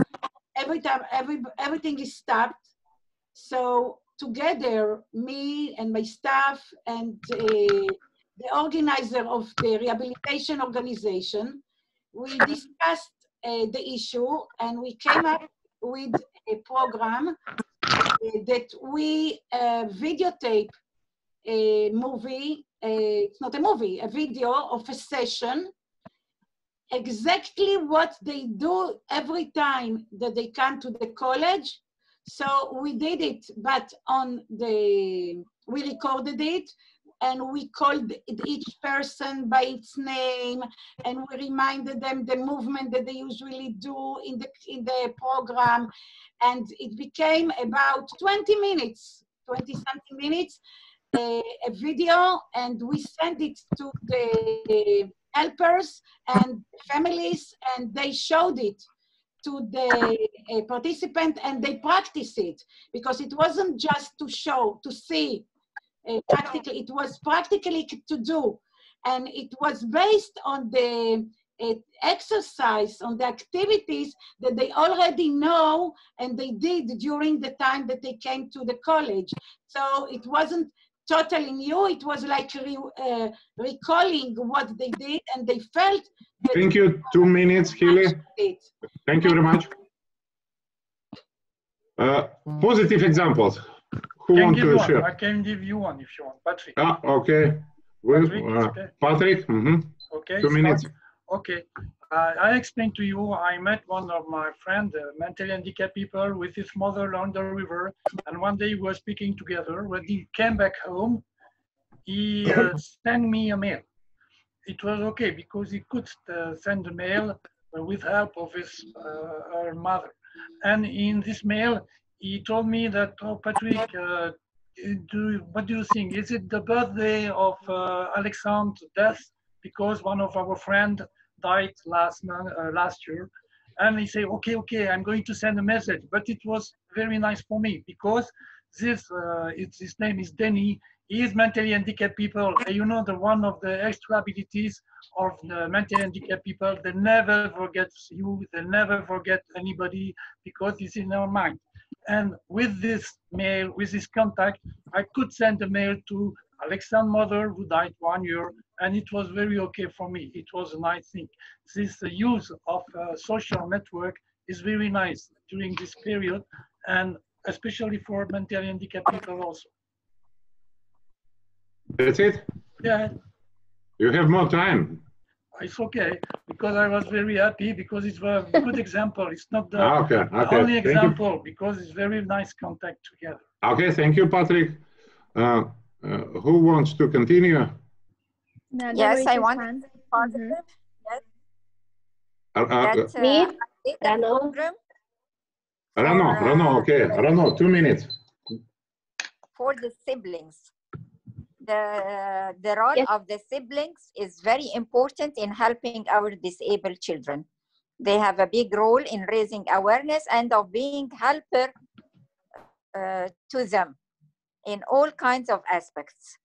Everything is stopped. So together, me and my staff and the organizer of the rehabilitation organization, we discussed the issue, and we came up with a program that we videotape a movie, it's not a movie, a video of a session, exactly what they do every time that they come to the college. So we did it, but we recorded it, and we called each person by its name, and we reminded them the movement that they usually do in the program, and it became about 20-something minutes, a video, and we sent it to the helpers and families, and they showed it to the participant, and they practice it, because it wasn't just to show, to see practically, it was practically to do. And it was based on the exercise on the activities that they already know and they did during the time that they came to the college. So it wasn't totally new, it was like recalling what they did, and they felt that— Thank you. 2 minutes, Hilly. Thank you very much. Positive examples. Who want to share? I can give you one if you want, Patrick. Okay. Well, Patrick, Okay, 2 minutes. Okay. I explained to you, I met one of my friends, mentally handicapped people, with his mother along the river. And one day we were speaking together. When he came back home, he sent me a mail. It was okay because he could send a mail with help of his her mother. And in this mail, he told me that, oh, Patrick, what do you think? Is it the birthday of Alexander's death? Because one of our friends died last year. And he said, okay, I'm going to send a message. But it was very nice for me because his name is Denny. He is mentally handicapped people. And you know, one of the extra abilities of the mentally handicapped people, they never forget you, they never forget anybody because it's in their mind. And with this mail, with this contact, I could send a mail to Alexander's mother who died 1 year, and it was very okay for me. It was a nice thing. This use of social network is very nice during this period, and especially for mentally handicapped people also. That's it? Yeah. You have more time. It's okay, because I was very happy because it's a good example. It's not the, Okay. the only example because it's very nice contact together. Okay, thank you, Patrick. Who wants to continue? Yes, I want to be positive. Yes. Me? Rano, okay. Rano, 2 minutes. For the siblings. The role of the siblings is very important in helping our disabled children. They have a big role in raising awareness and of being helper to them in all kinds of aspects.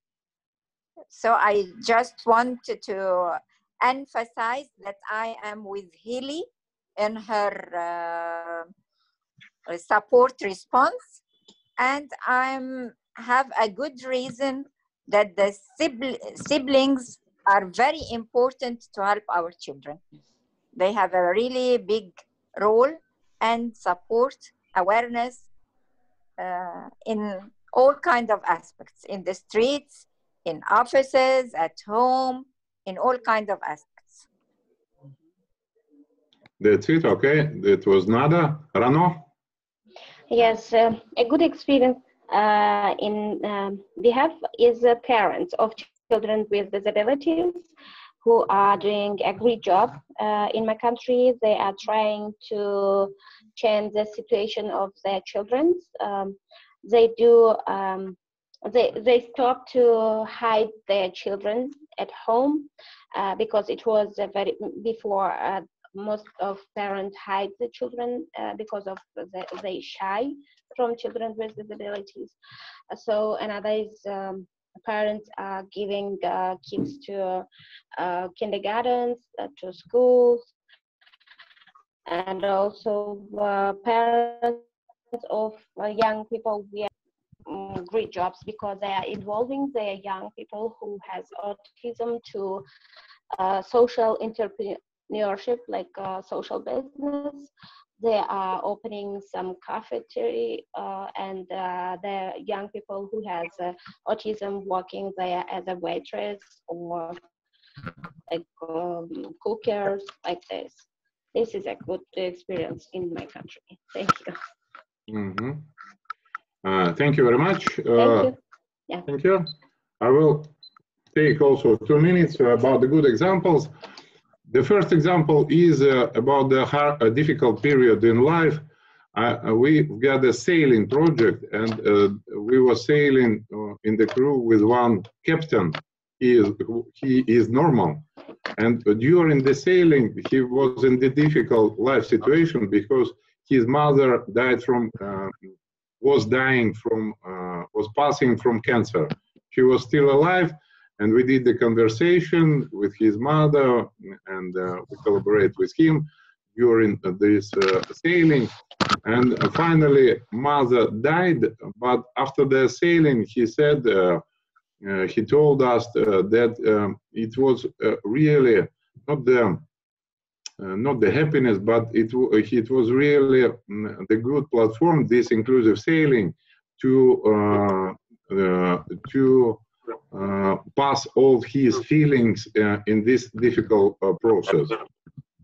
So I just wanted to emphasize that I am with Hilly in her support response, and I have a good reason that the siblings are very important to help our children. They have a really big role and support, awareness in all kinds of aspects, in the streets, in offices, at home, in all kinds of aspects. That's it, okay. That was Nada. Rano? Yes, a good experience we have is parents of children with disabilities who are doing a great job in my country. They are trying to change the situation of their children. They stop to hide their children at home because it was before most of parents hide the children because of they shy from children with disabilities. So another is parents are giving kids to kindergartens, to schools, and also parents of young people. We are great jobs because they are involving their young people who has autism to social entrepreneurship, like social business. They are opening some cafeteria and the young people who has autism working there as a waitress or like cookers like this. This is a good experience in my country. Thank you. Mm-hmm. Thank you very much. Thank you. Yeah. Thank you. I will take also 2 minutes about the good examples. The first example is about the difficult period in life. We got a sailing project, and we were sailing in the crew with one captain. He is normal, and during the sailing, he was in the difficult life situation because his mother died from, was passing from cancer. She was still alive, and we did the conversation with his mother, and we collaborate with him during this sailing. And finally, mother died, but after the sailing, he said, he told us that it was really not the happiness, but it was really the good platform, this inclusive sailing, to pass all his feelings in this difficult process.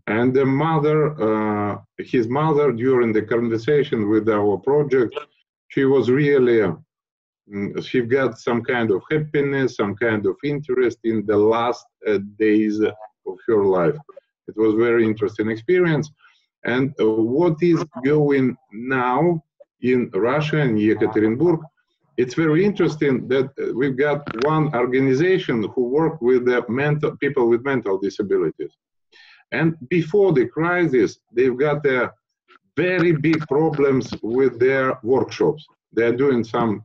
And the mother, his mother, during the conversation with our project, she was really, she got some kind of happiness, some kind of interest in the last days of her life. It was very interesting experience. And what is going now in Russia and Yekaterinburg, it's very interesting that we've got one organization who work with the people with mental disabilities. And before the crisis, they've got very big problems with their workshops. They're doing some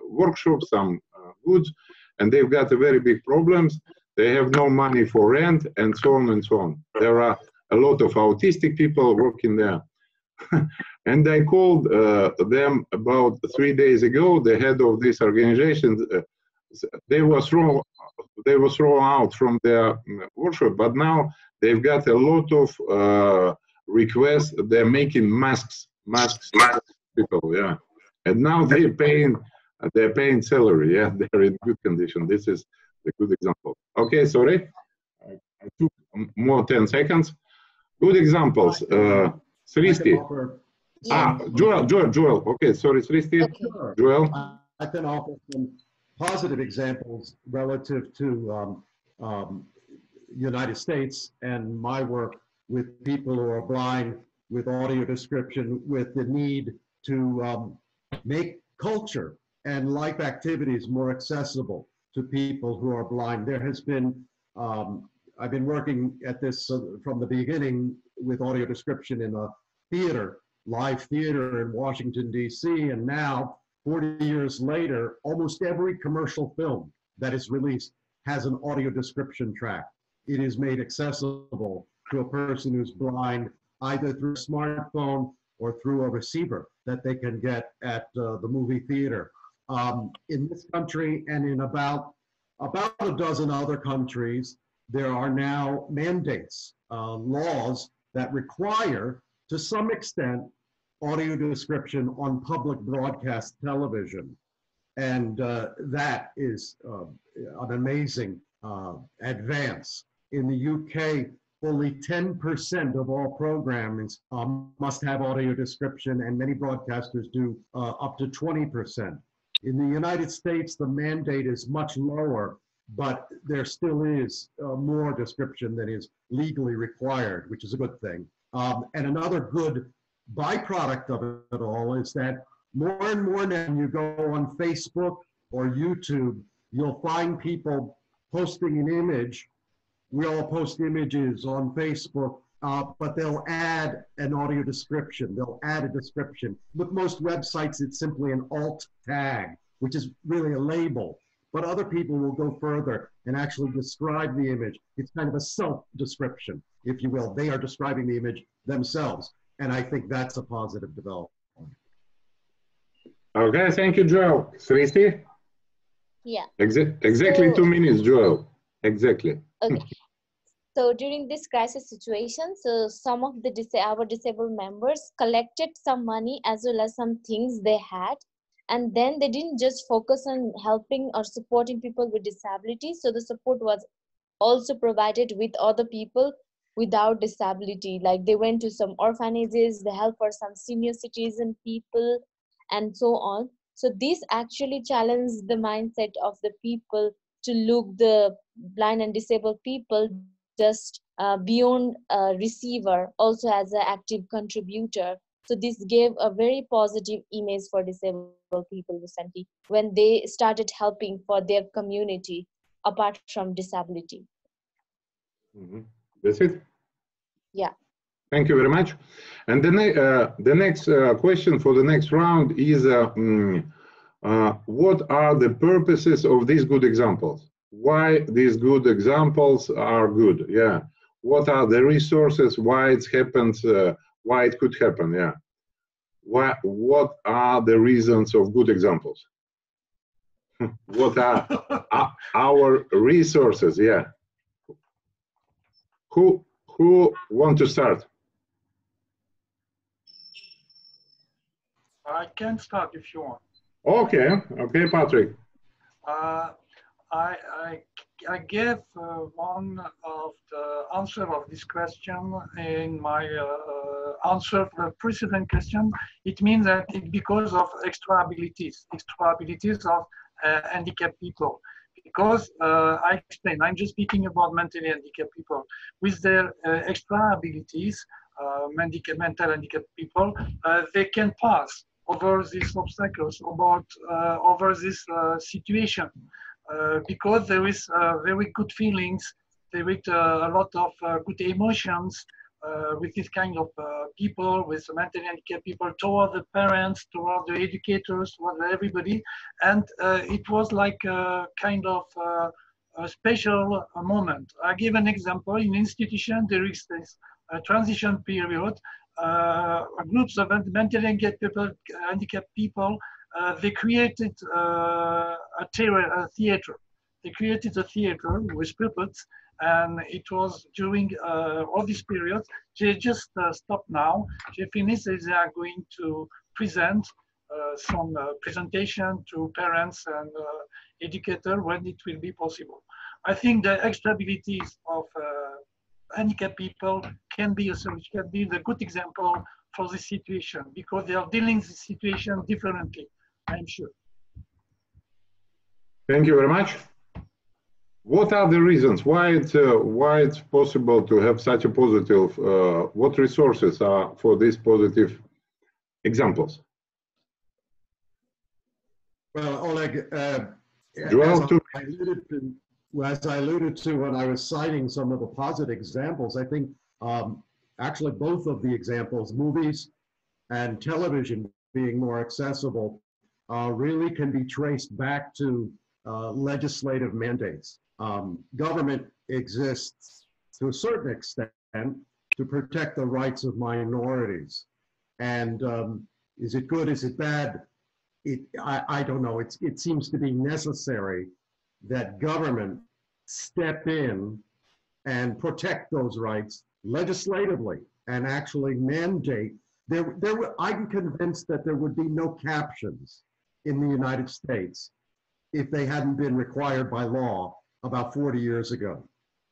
workshops, some goods, and they've got very big problems. They have no money for rent, and so on and so on. There are a lot of autistic people working there. And I called them about 3 days ago, the head of this organization. They were thrown out from their workshop, but now they've got a lot of requests. They're making masks people, yeah. And now they're paying salary, yeah. They're in good condition. This is a good example. Okay, sorry, I took more 10 seconds. Good examples. Sristi. Joel. Okay, sorry, Sristi. Okay. Joel. I can offer some positive examples relative to United States and my work with people who are blind, with audio description, with the need to make culture and life activities more accessible to people who are blind. There has been, I've been working at this from the beginning with audio description in a theater, live theater in Washington, D.C., and now, 40 years later, almost every commercial film that is released has an audio description track. It is made accessible to a person who's blind, either through a smartphone or through a receiver that they can get at the movie theater. In this country and in about a dozen other countries, there are now mandates, laws that require, to some extent, audio description on public broadcast television. And that is an amazing advance. In the UK, only 10% of all programs must have audio description, and many broadcasters do up to 20%. In the United States, the mandate is much lower, but there still is more description than is legally required, which is a good thing. And another good byproduct of it all is that more and more now when you go on Facebook or YouTube, you'll find people posting an image. We all post images on Facebook, but they'll add an audio description. They'll add a description. With most websites, it's simply an alt tag, which is really a label. But other people will go further and actually describe the image. It's kind of a self-description, if you will. They are describing the image themselves. And I think that's a positive development. Okay, thank you, Joel. Sristi? Yeah. Exactly 2 minutes, Joel. Exactly. Okay. So during this crisis situation, so some of our disabled members collected some money as well as some things they had. And then they didn't just focus on helping or supporting people with disabilities. So the support was also provided with other people without disability. Like they went to some orphanages, they helped for some senior citizen people, and so on. So this actually challenged the mindset of the people to look the blind and disabled people just beyond a receiver, also as an active contributor. So this gave a very positive image for disabled people recently when they started helping for their community apart from disability. Mm-hmm. That's it? Yeah. Thank you very much. And the next question for the next round is, what are the purposes of these good examples? why these good examples are good. Yeah. What are the resources? Why it happens? Why it could happen? Yeah. What are the reasons of good examples? What are our resources? Yeah. Who want to start? I can start if you want. Okay, okay, Patrick. I gave one of the answer of this question in my answer for the precedent question. It means that it's because of extra abilities of handicapped people. Because I explained, I'm just speaking about mentally handicapped people. With their extra abilities, mental handicapped people, they can pass over these obstacles, over this situation. Because there is very good feelings, there is a lot of good emotions with this kind of people, with mentally handicapped people, toward the parents, toward the educators, toward everybody. And it was like a kind of a special moment. I give an example. In institution, there is this transition period. Groups of mentally handicapped people, they created a theater. They created a theater with puppets, and it was during all this period. They just stopped now. They finished. They are going to present some presentation to parents and educators when it will be possible. I think the extra abilities of handicapped people can be the good example for this situation, because they are dealing with the situation differently, I'm sure. Thank you very much. What are the reasons why it's possible to have such a positive? What resources are for these positive examples? Well, Oleg, as I alluded to when I was citing some of the positive examples, I think actually both of the examples, movies and television being more accessible, really can be traced back to legislative mandates. Government exists to a certain extent to protect the rights of minorities. And is it good, is it bad? I don't know. It seems to be necessary that government step in and protect those rights legislatively and actually mandate. I'm convinced that there would be no captions in the United States if they hadn't been required by law about 40 years ago.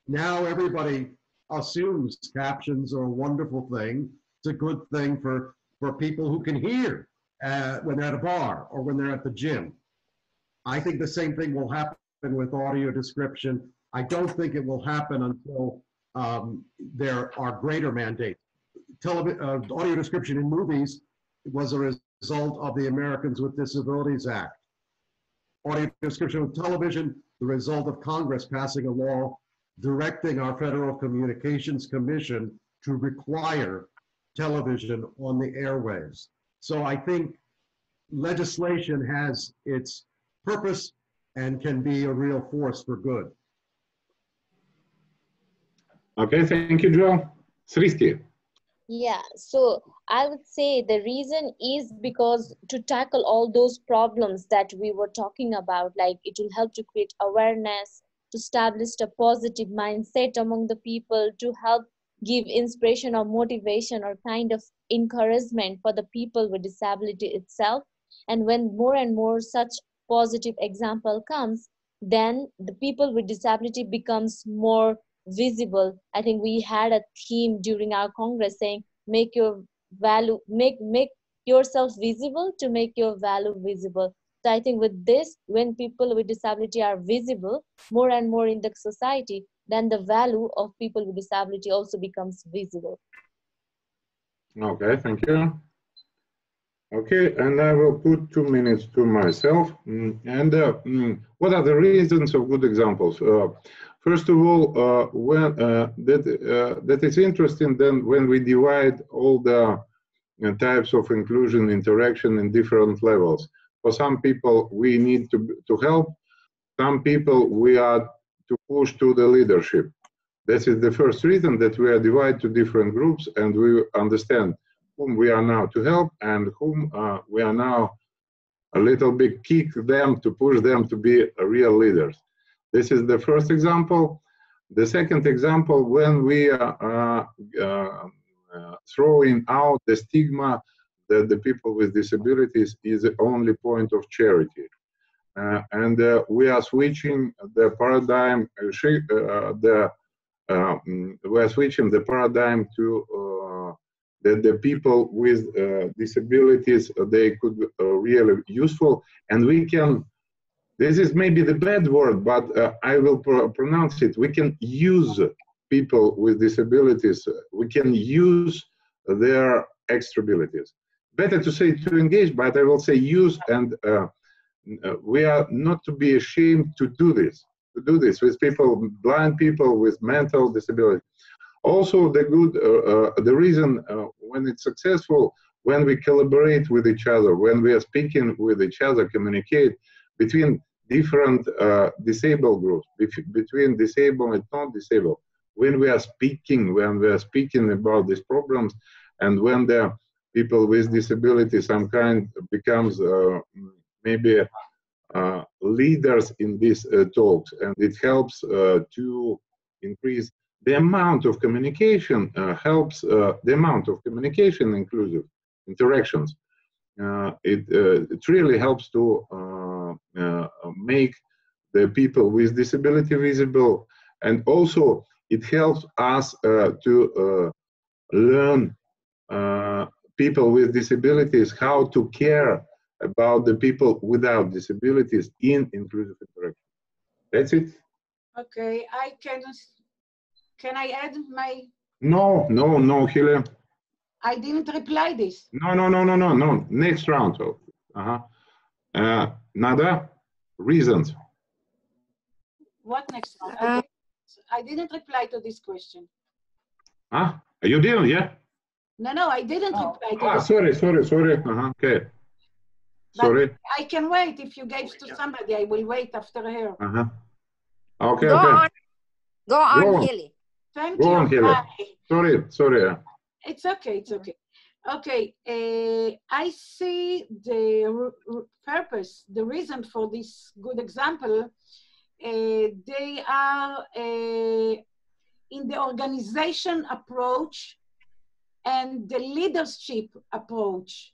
Now everybody assumes captions are a wonderful thing. It's a good thing for people who can hear when they're at a bar or when they're at the gym. I think the same thing will happen with audio description. I don't think it will happen until there are greater mandates. Audio description in movies was a result of the Americans with Disabilities Act. Audio description of television, the result of Congress passing a law directing our Federal Communications Commission to require television on the airwaves. So I think legislation has its purpose and can be a real force for good. Okay, thank you, Joe. Sristi. Yeah, so I would say the reason is because to tackle all those problems that we were talking about, like it will help to create awareness, to establish a positive mindset among the people, to help give inspiration or motivation or kind of encouragement for the people with disability itself. And when more and more such positive example comes, then the people with disability becomes more visible. I think we had a theme during our Congress saying, make your value, make yourself visible to make your value visible. So I think with this, when people with disability are visible more and more in the society, then the value of people with disability also becomes visible. Okay, thank you. Okay, and I will put 2 minutes to myself. What are the reasons of good examples? First of all, that is interesting. Then, when we divide all the types of inclusion interaction in different levels, for some people we need to help. Some people we are to push to the leadership. This is the first reason that we are divided to different groups, and we understand whom we are now to help and whom we are now a little bit kick them to push them to be real leaders. This is the first example. The second example, when we are throwing out the stigma that the people with disabilities is the only point of charity. And we are switching the paradigm, we are switching the paradigm to that the people with disabilities, they could be really useful, and we can, this is maybe the bad word, but I will pronounce it, we can use people with disabilities, we can use their extra abilities. Better to say to engage, but I will say use, and we are not to be ashamed to do this with people, blind people with mental disability. Also, the reason when it's successful, when we collaborate with each other, when we are speaking with each other, communicate between different disabled groups, between disabled and non-disabled, when we are speaking about these problems, and when the people with disability some kind becomes maybe leaders in these talks, and it helps to increase the amount of communication, helps the amount of communication, inclusive interactions. It really helps to make the people with disability visible, and also it helps us to learn people with disabilities how to care about the people without disabilities in inclusive interaction. That's it. Okay, can I add my? No, Hile. I didn't reply this. No. Next round. Nada? Reasons. What next round? I didn't reply to this question. You didn't, yeah? No, I didn't reply to this. Sorry. Okay. Sorry. But I can wait. If you gave to somebody, I will wait after her. Okay. Go on, Hilly. Thank Go you. on, Hilly. Sorry. It's okay. Okay, I see the purpose, the reason for this good example. They are in the organization approach and the leadership approach.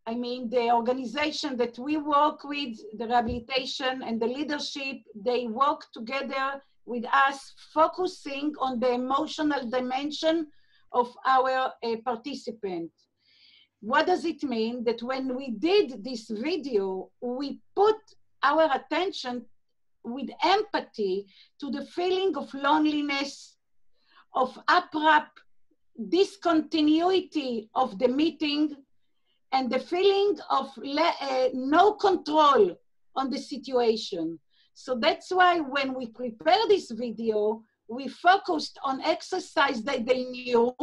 I mean, the organization that we work with, the rehabilitation and the leadership, they work together with us, focusing on the emotional dimension of our participant. What does it mean? That when we did this video, we put our attention with empathy to the feeling of loneliness, of abrupt discontinuity of the meeting, and the feeling of no control on the situation. So that's why when we prepared this video, we focused on exercise that they knew,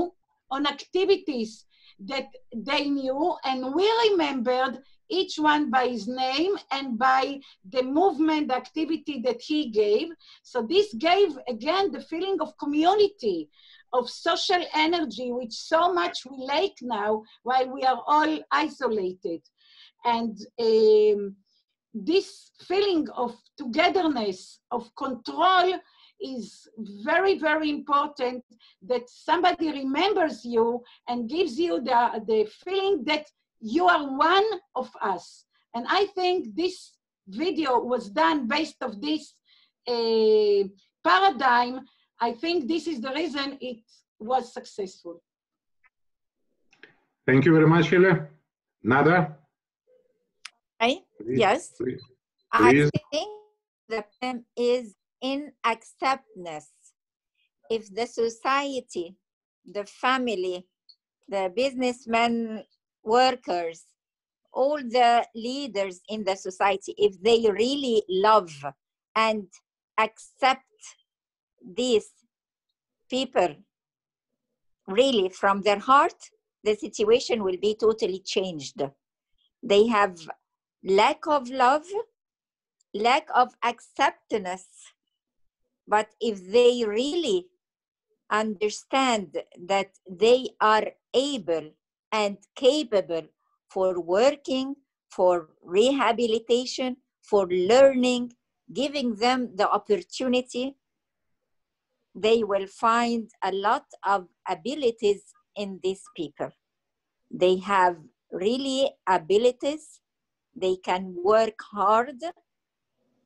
on activities that they knew, and we remembered each one by his name and by the movement, the activity that he gave. So this gave, again, the feeling of community, of social energy, which so much we lack now while we are all isolated. And this feeling of togetherness, of control, is very, very important, that somebody remembers you and gives you the feeling that you are one of us. And I think this video was done based on this paradigm. I think this is the reason it was successful. Thank you very much, Hile. Nada? Yes. Please. I think the problem is in acceptance. If the society, the family, the businessmen, workers, all the leaders in the society, if they really love and accept these people really from their heart, the situation will be totally changed. They have lack of love, lack of acceptance, But if they really understand that they are able and capable for working, for rehabilitation, for learning, giving them the opportunity, they will find a lot of abilities in these people. They have really abilities. They can work hard.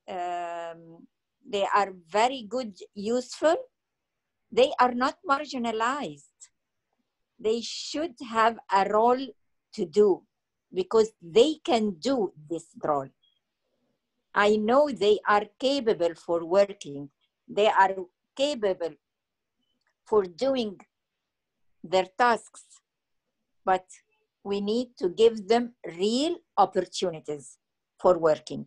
They are very good, useful. They are not marginalized. They should have a role to do because they can do this role. I know they are capable for working. They are capable for doing their tasks, but we need to give them real opportunities for working.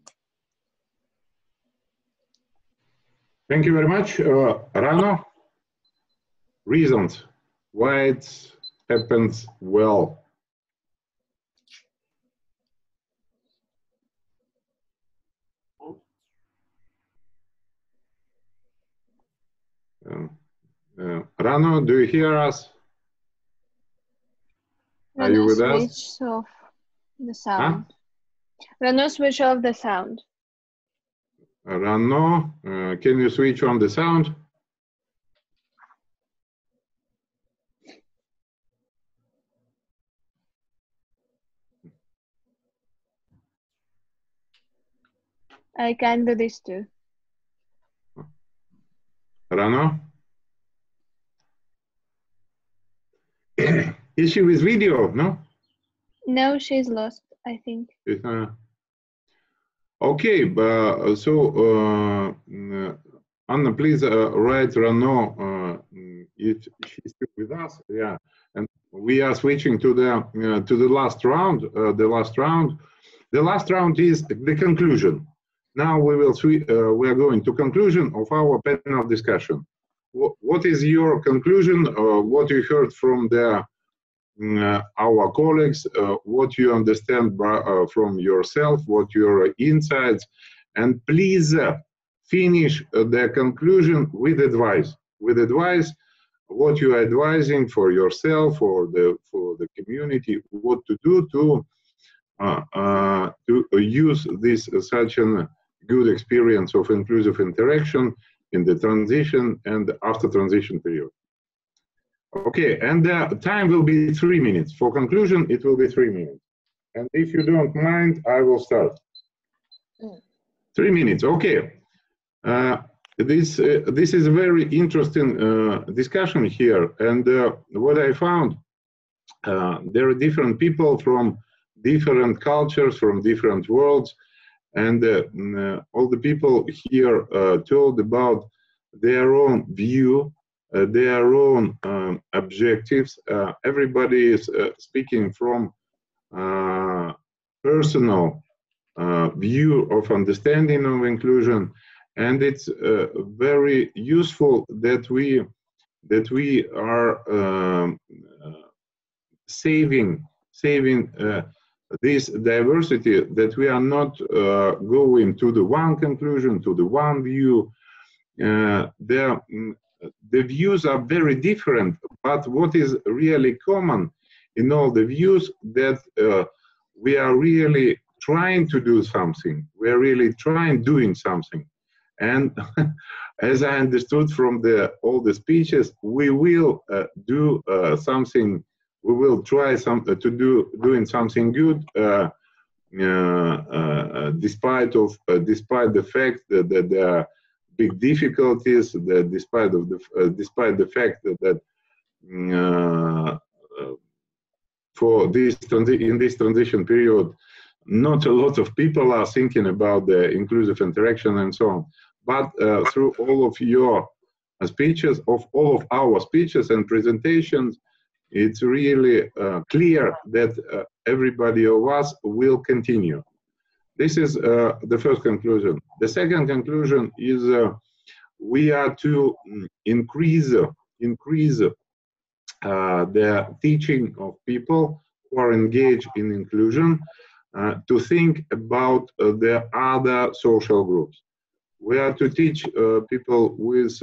Thank you very much. Rano, reasons why it happens well. Rano, do you hear us? Are you with us? Switch off the sound. Rano, switch off the sound. Rano, can you switch on the sound? I can do this too. Rano? Is she with video? No? No, she's lost, I think. Okay, so Anna, please write Rano if she's still with us. Yeah, and we are switching to the last round. The last round is the conclusion. Now we will we are going to conclusion of our panel discussion. What is your conclusion? What you heard from our colleagues, what you understand from yourself, what your insights, and please finish the conclusion with advice. With advice, what you are advising for yourself, for the community, what to do to use this such a good experience of inclusive interaction in the transition and after transition period. Okay, and the time will be 3 minutes. For conclusion, it will be 3 minutes. And if you don't mind, I will start. 3 minutes, okay. This is a very interesting discussion here. And what I found, there are different people from different cultures, from different worlds. And all the people here told about their own view, their own objectives. Everybody is speaking from personal view of understanding of inclusion, and it's very useful that we are saving this diversity, that we are not going to the one conclusion, to the one view. The views are very different, but what is really common in all the views, that we are really trying to do something. We are really doing something. And as I understood from all the speeches, we will do something. We will try doing something good, despite the fact that there are big difficulties, that despite the fact that in this transition period, not a lot of people are thinking about the inclusive interaction and so on. But through all of your speeches, of all of our speeches and presentations, it's really clear that everybody of us will continue. This is the first conclusion. The second conclusion is we are to increase the teaching of people who are engaged in inclusion to think about the other social groups. We are to teach people with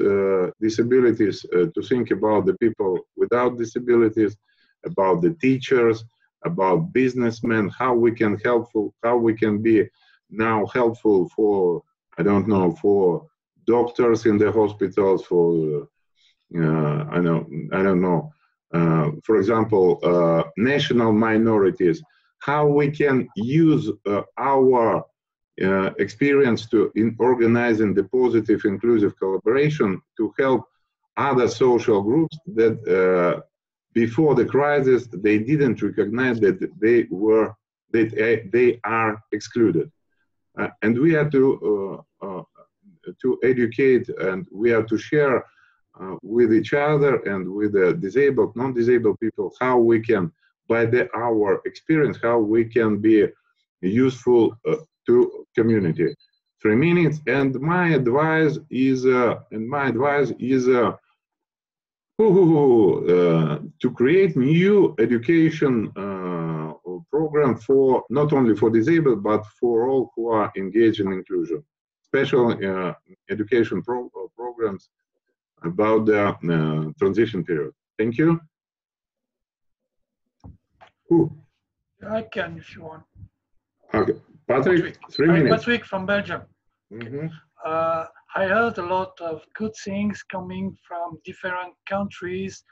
disabilities to think about the people without disabilities, about the teachers, about businessmen, how we can be now helpful for, I don't know, for doctors in the hospitals, for I don't know. For example, national minorities, how we can use our experience in organizing the positive inclusive collaboration to help other social groups that before the crisis they didn't recognize that they are excluded, and we are to educate, and we are to share with each other and with the disabled, non-disabled people, how we can, by our experience, how we can be useful to community. 3 minutes, and my advice is, to create new education program for not only for disabled but for all who are engaged in inclusion. Special education programs about the transition period. Thank you. I can if you want. Okay, Patrick, 3 minutes. Patrick from Belgium. I heard a lot of good things coming from different countries,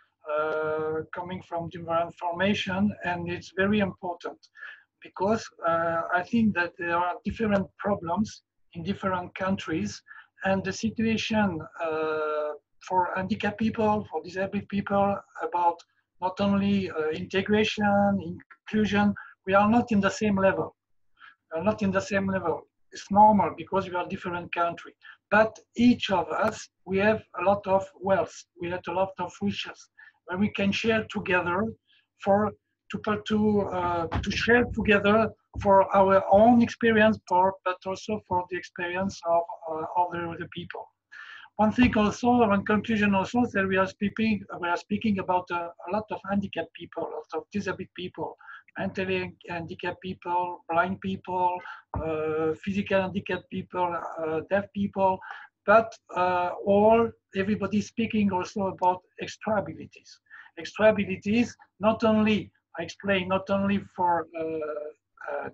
coming from different formation, and it's very important because I think that there are different problems in different countries, and the situation for handicapped people, for disabled people, about not only integration, inclusion, we are not in the same level. We are not in the same level. It's normal because we are different country. But each of us, we have a lot of wealth. We have a lot of riches where we can share together to share together for our own experience, but also for the experience of other people. One thing also, one conclusion also, that we are speaking about a lot of handicapped people, a lot of disabled people, mentally handicapped people, blind people, physical handicapped people, deaf people, but everybody speaking also about extra abilities. Extra abilities, not only, I explain, not only for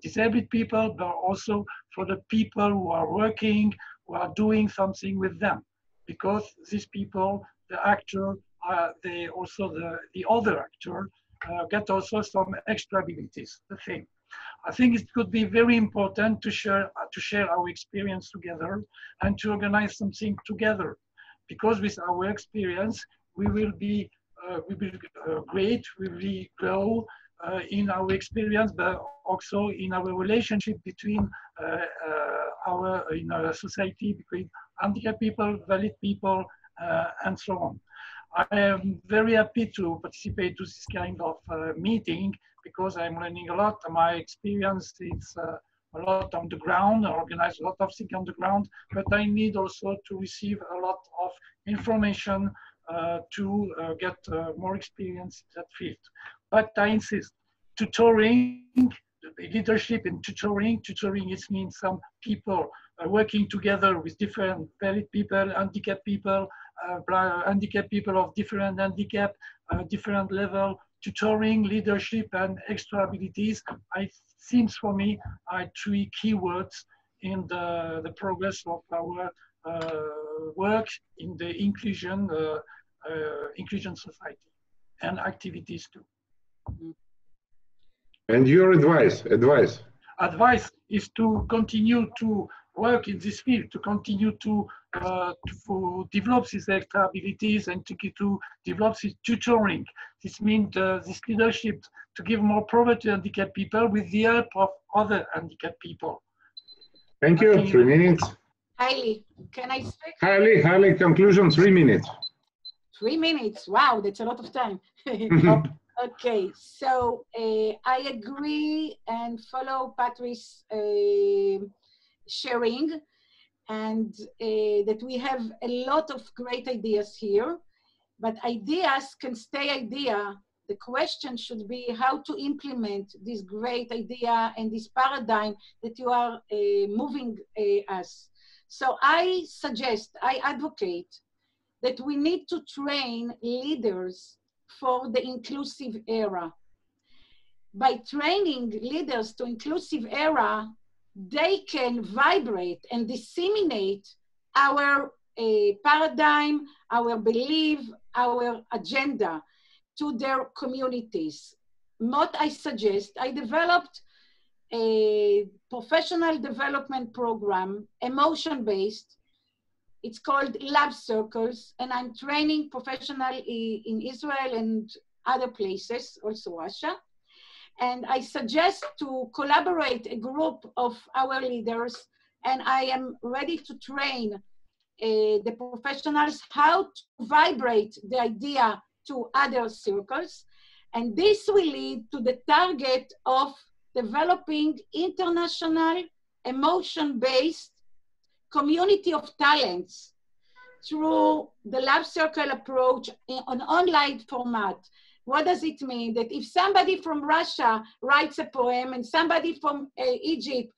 disabled people, but also for the people who are working, who are doing something with them. Because these people, the actor, the other actor, get also some extra abilities. The thing, I think it could be very important to share our experience together and to organize something together, because with our experience we will be great. We will grow in our experience, but also in our relationship between in our society, between handicapped people, valid people, and so on. I am very happy to participate to this kind of meeting because I'm learning a lot. My experience is a lot on the ground. I organize a lot of things on the ground, but I need also to receive a lot of information to get more experience in that field. But I insist, tutoring, leadership in tutoring it means some people working together with different valid people, handicapped people, handicapped people of different handicap, different level. Tutoring, leadership, and extra abilities, seems for me, are 3 keywords in the progress of our work in the inclusion society and activities too. And your advice? Advice is to continue to work in this field, to continue to develop these extra abilities and to develop this tutoring. This means this leadership to give more power to handicapped people with the help of other handicapped people. Thank you. 3 minutes. Hailey, can I speak? Hailey, conclusion, 3 minutes. 3 minutes, wow, that's a lot of time. Okay, so I agree and follow Patrick's sharing, and that we have a lot of great ideas here, but ideas can stay idea. The question should be how to implement this great idea and this paradigm that you are moving us. So I suggest, I advocate that we need to train leaders for the inclusive era. By training leaders to inclusive era, they can vibrate and disseminate our paradigm, our belief, our agenda to their communities. What I suggest, I developed a professional development program, emotion-based. It's called Lab Circles, and I'm training professionals in Israel and other places, also Russia. And I suggest to collaborate a group of our leaders, and I am ready to train the professionals how to vibrate the idea to other circles. And this will lead to the target of developing international emotion-based community of talents through the Lab Circle approach in an online format. What does it mean? That if somebody from Russia writes a poem and somebody from Egypt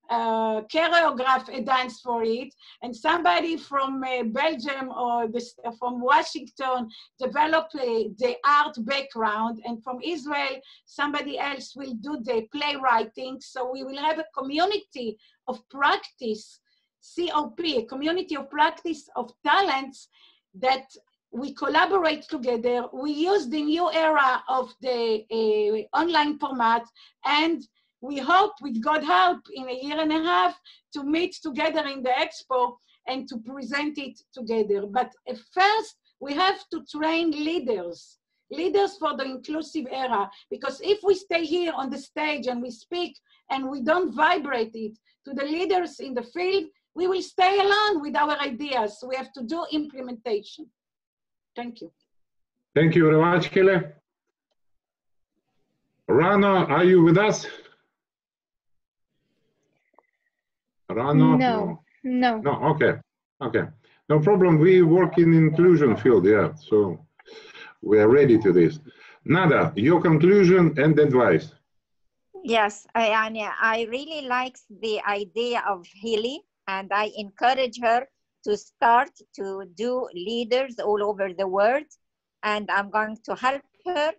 choreograph a dance for it, and somebody from Belgium or from Washington develop the art background, and from Israel, somebody else will do the playwriting. So we will have a community of practice, COP, a community of practice of talents that we collaborate together. We use the new era of the online format, and we hope, with God's help, in a year and a half, to meet together in the expo and to present it together. But first, we have to train leaders for the inclusive era, because if we stay here on the stage and we speak and we don't vibrate it to the leaders in the field, we will stay alone with our ideas. We have to do implementation. Thank you. Thank you very much, Kelly. Rana, are you with us? Rana? No. No, okay. No problem. We work in inclusion field, yeah, so we are ready to this. Nada, your conclusion and advice. Yes, I really like the idea of Hilly, and I encourage her to start to do leaders all over the world, and I'm going to help her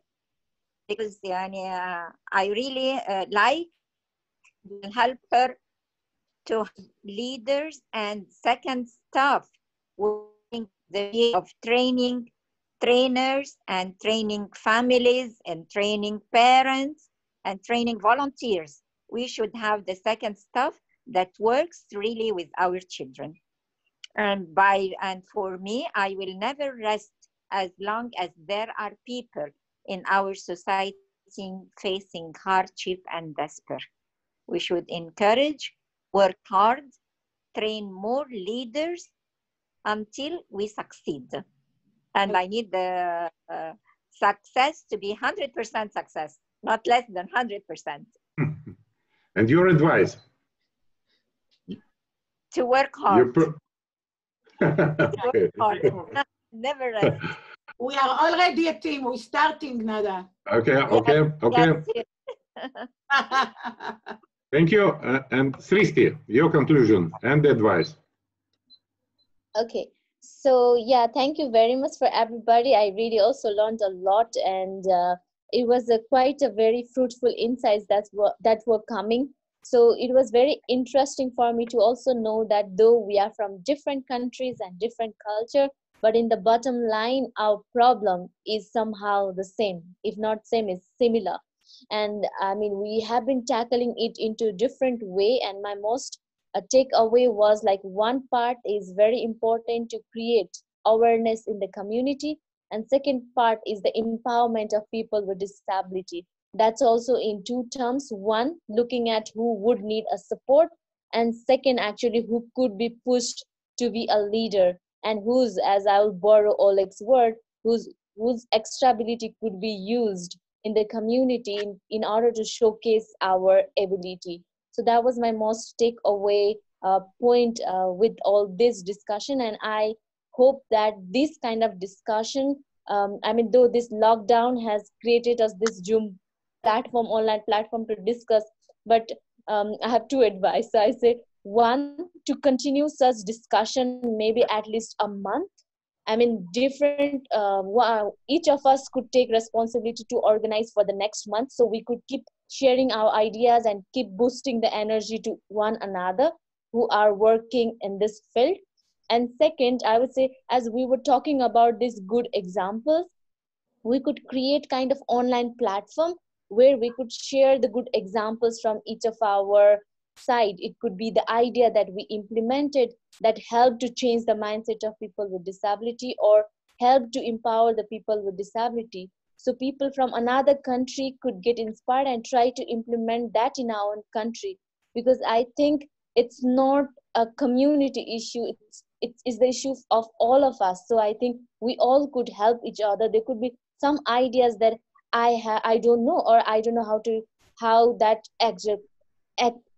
because I really will help her to leaders and second staff working the field of training trainers and training families and training parents and training volunteers. We should have the second staff that works really with our children. And for me, I will never rest as long as there are people in our society facing hardship and despair. We should encourage, work hard, train more leaders until we succeed. And I need the success to be 100% success, not less than 100%. And your advice? To work hard. Okay. Work hard. Never rest. We are already a team. We're starting, Nada. Okay. Thank you. And Sristi, your conclusion and advice. Okay. So yeah, thank you very much for everybody. I really also learned a lot, and it was quite a very fruitful insights that were coming. So it was very interesting for me to also know that though we are from different countries and different culture, but in the bottom line, our problem is somehow the same. If not same, is similar. And I mean, we have been tackling it into different way. And my most takeaway was like one part is very important to create awareness in the community. And second part is the empowerment of people with disability. That's also in two terms. One, looking at who would need a support, and second, actually who could be pushed to be a leader, and whose, as I will borrow Oleg's word, whose extra ability could be used in the community in order to showcase our ability. So that was my most takeaway point with all this discussion. And I hope that this kind of discussion, I mean, though this lockdown has created us this Zoom platform, online platform to discuss, but I have two advice. So I say, one, to continue such discussion maybe at least a month. I mean, each of us could take responsibility to organize for the next month, so we could keep sharing our ideas and keep boosting the energy to one another who are working in this field. And second, I would say, as we were talking about these good examples, we could create kind of online platform where we could share the good examples from each of our side. It could be the idea that we implemented that helped to change the mindset of people with disability or help to empower the people with disability. So people from another country could get inspired and try to implement that in our own country. Because I think it's not a community issue, it's the issue of all of us. So I think we all could help each other. There could be some ideas that I don't know, or I don't know how that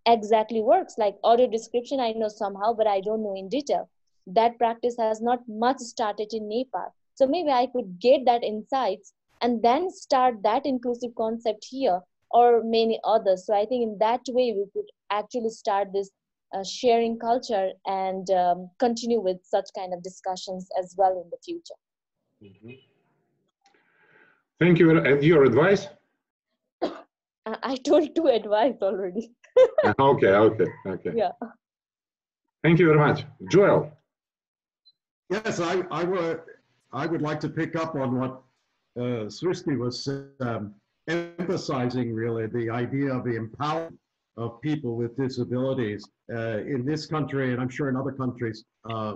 exactly works. Like audio description, I know somehow, but I don't know in detail. That practice has not much started in Nepal. So maybe I could get that insights and then start that inclusive concept here or many others. So I think in that way we could actually start this sharing culture and continue with such kind of discussions as well in the future. Mm-hmm. Thank you. And your advice? I told 2 advice already. Okay. Yeah. Thank you very much. Joel. Yes, I would like to pick up on what Srishti was emphasizing, really, the idea of the empowerment of people with disabilities. In this country, and I'm sure in other countries, a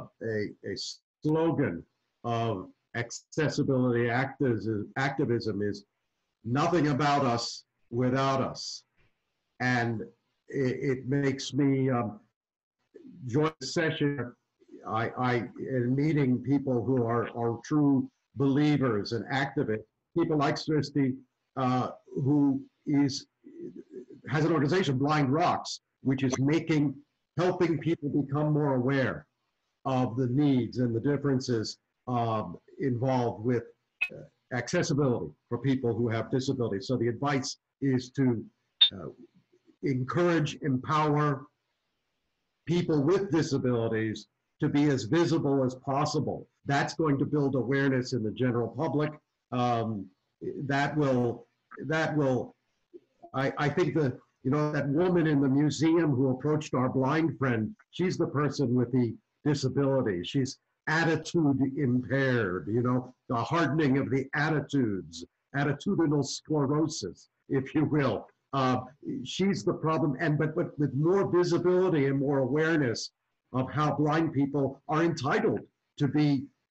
slogan of accessibility activism is nothing about us without us. And it makes me join the session. I in meeting people who are true believers and activists, people like Srishti, who has an organization, Blind Rocks, which is helping people become more aware of the needs and the differences involved with accessibility for people who have disabilities. So the advice is to encourage, empower people with disabilities to be as visible as possible. That's going to build awareness in the general public. I think that woman in the museum who approached our blind friend, she's the person with the disability. She's attitude impaired, the hardening of the attitudes, attitudinal sclerosis, if you will. She's the problem, but with more visibility and more awareness of how blind people are entitled to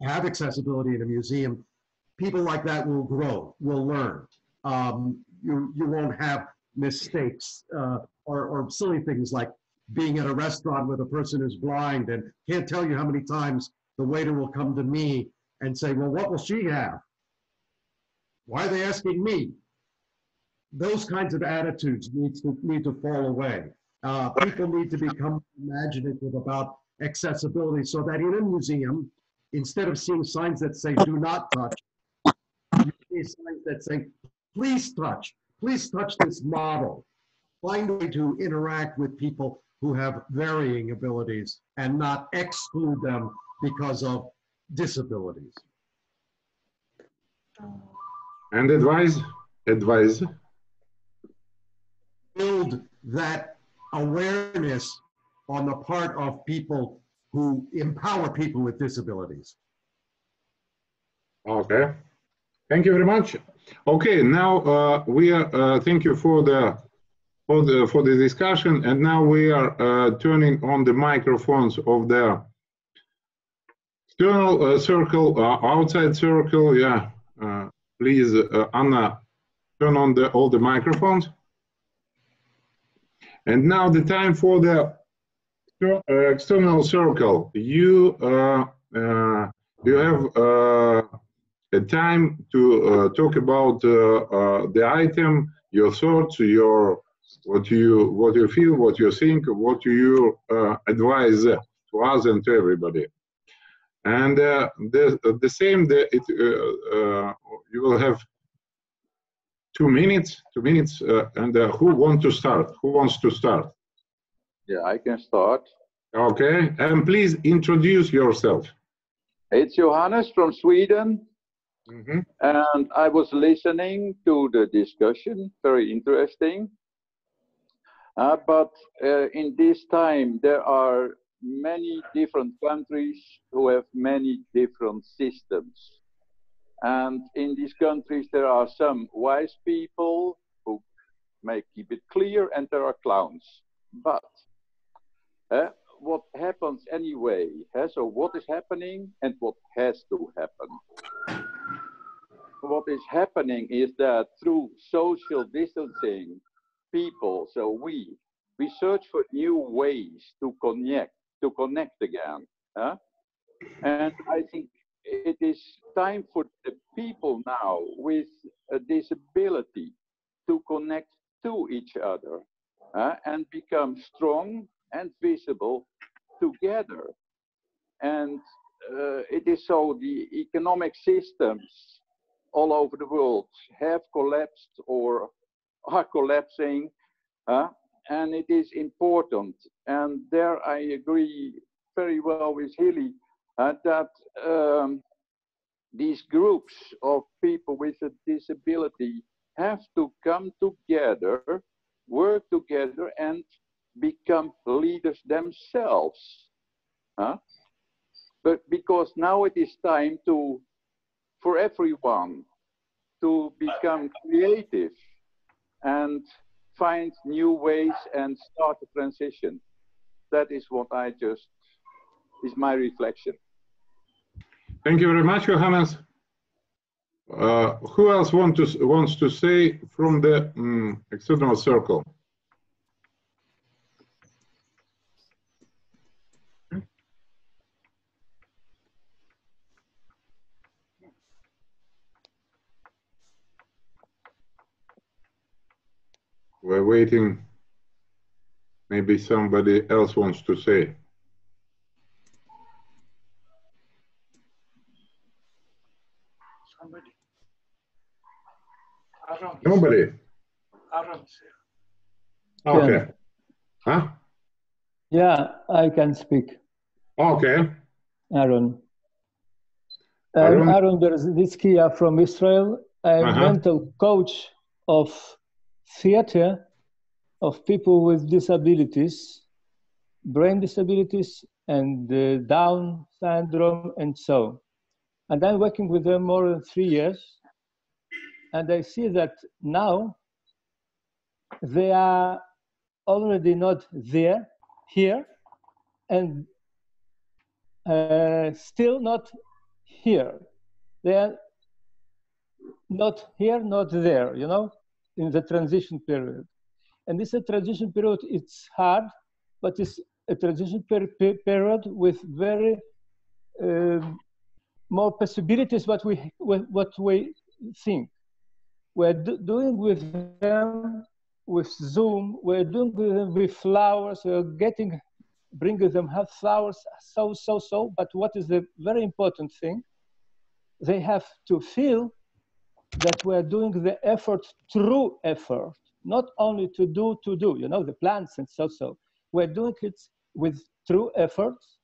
have accessibility in a museum, people like that will grow, will learn. You won't have mistakes or silly things like being at a restaurant with a person who's blind and can't tell you how many times the waiter will come to me and say, well, what will she have? Why are they asking me? Those kinds of attitudes need to fall away. People need to become imaginative about accessibility so that in a museum, instead of seeing signs that say do not touch, you see signs that say please touch this model. Find a way to interact with people who have varying abilities and not exclude them because of disabilities. And advise? Build that awareness on the part of people who empower people with disabilities. Okay, thank you very much. Okay, now we are. Thank you for the discussion, and now we are turning on the microphones of the external circle, outside circle. Yeah, please, Anna, turn on all the microphones. And now the time for the external circle. You have a time to talk about the item, your thoughts, what you feel, what you think, what you advise to us and to everybody. And the same, you will have 2 minutes, and who wants to start? Who wants to start? Yeah, I can start. Okay, and please introduce yourself. It's Johannes from Sweden. And I was listening to the discussion, very interesting. But in this time, there are many different countries who have many different systems. And in these countries, there are some wise people who may keep it clear, and there are clowns. But what happens anyway? So what is happening and what has to happen? What is happening is that through social distancing, people, so we search for new ways to connect again. And I think it is time for the people now with a disability to connect to each other and become strong and visible together. And it is so the economic systems all over the world have collapsed or are collapsing, and it is important. And there I agree very well with Hilly that these groups of people with a disability have to come together, work together, and become leaders themselves. But because now it is time for everyone to become creative and find new ways and start a transition. That is what is my reflection. Thank you very much, Johannes. Who else wants to say from the external circle? We're waiting. Maybe somebody else wants to say. Somebody. Aaron. Nobody? Aaron. Okay. Huh? Yeah, I can speak. Okay. Aaron. Aaron Berzitskia from Israel. I'm a mental coach of theater of people with disabilities, brain disabilities, and Down syndrome, and so. And I'm working with them more than 3 years. And I see that now they are already not here, and still not here. They are not here, not there, you know, in the transition period. And this transition period, it's hard, but it's a transition period with very more possibilities what we think. We're doing with them with Zoom, we're doing with them with flowers, we're bringing them have flowers, so, but what is the very important thing? They have to feel that we're doing the effort through effort, not only to do, you know, the plans and so. We're doing it with true efforts,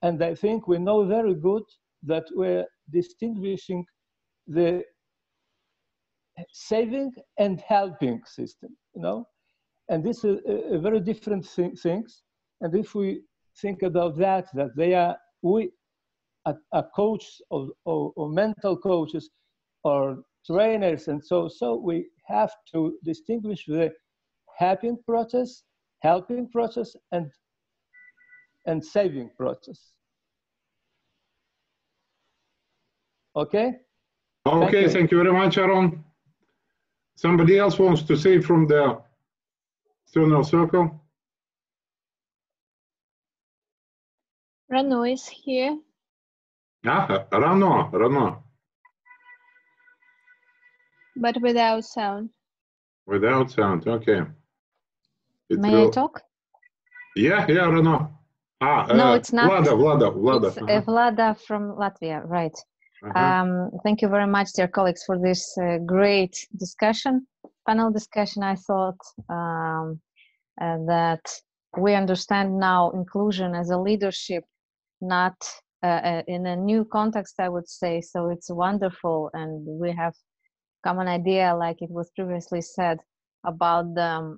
and I think we know very good that we're distinguishing the saving and helping system, you know, and this is a very different things. And if we think about that they are a coach or mental coaches or trainers, and so we have to distinguish the helping process, and saving process. Okay? Okay, thank you very much, Aaron. Somebody else wants to say from the external circle? Rano is here. Rano. But without sound. Without sound, okay. May I talk? Yeah, Rano. No, it's not. Vlada. It's Vlada from Latvia, right. Thank you very much, dear colleagues, for this great discussion, panel discussion. I thought that we understand now inclusion as a leadership, not in a new context, I would say. So it's wonderful, and we have common idea, like it was previously said, about the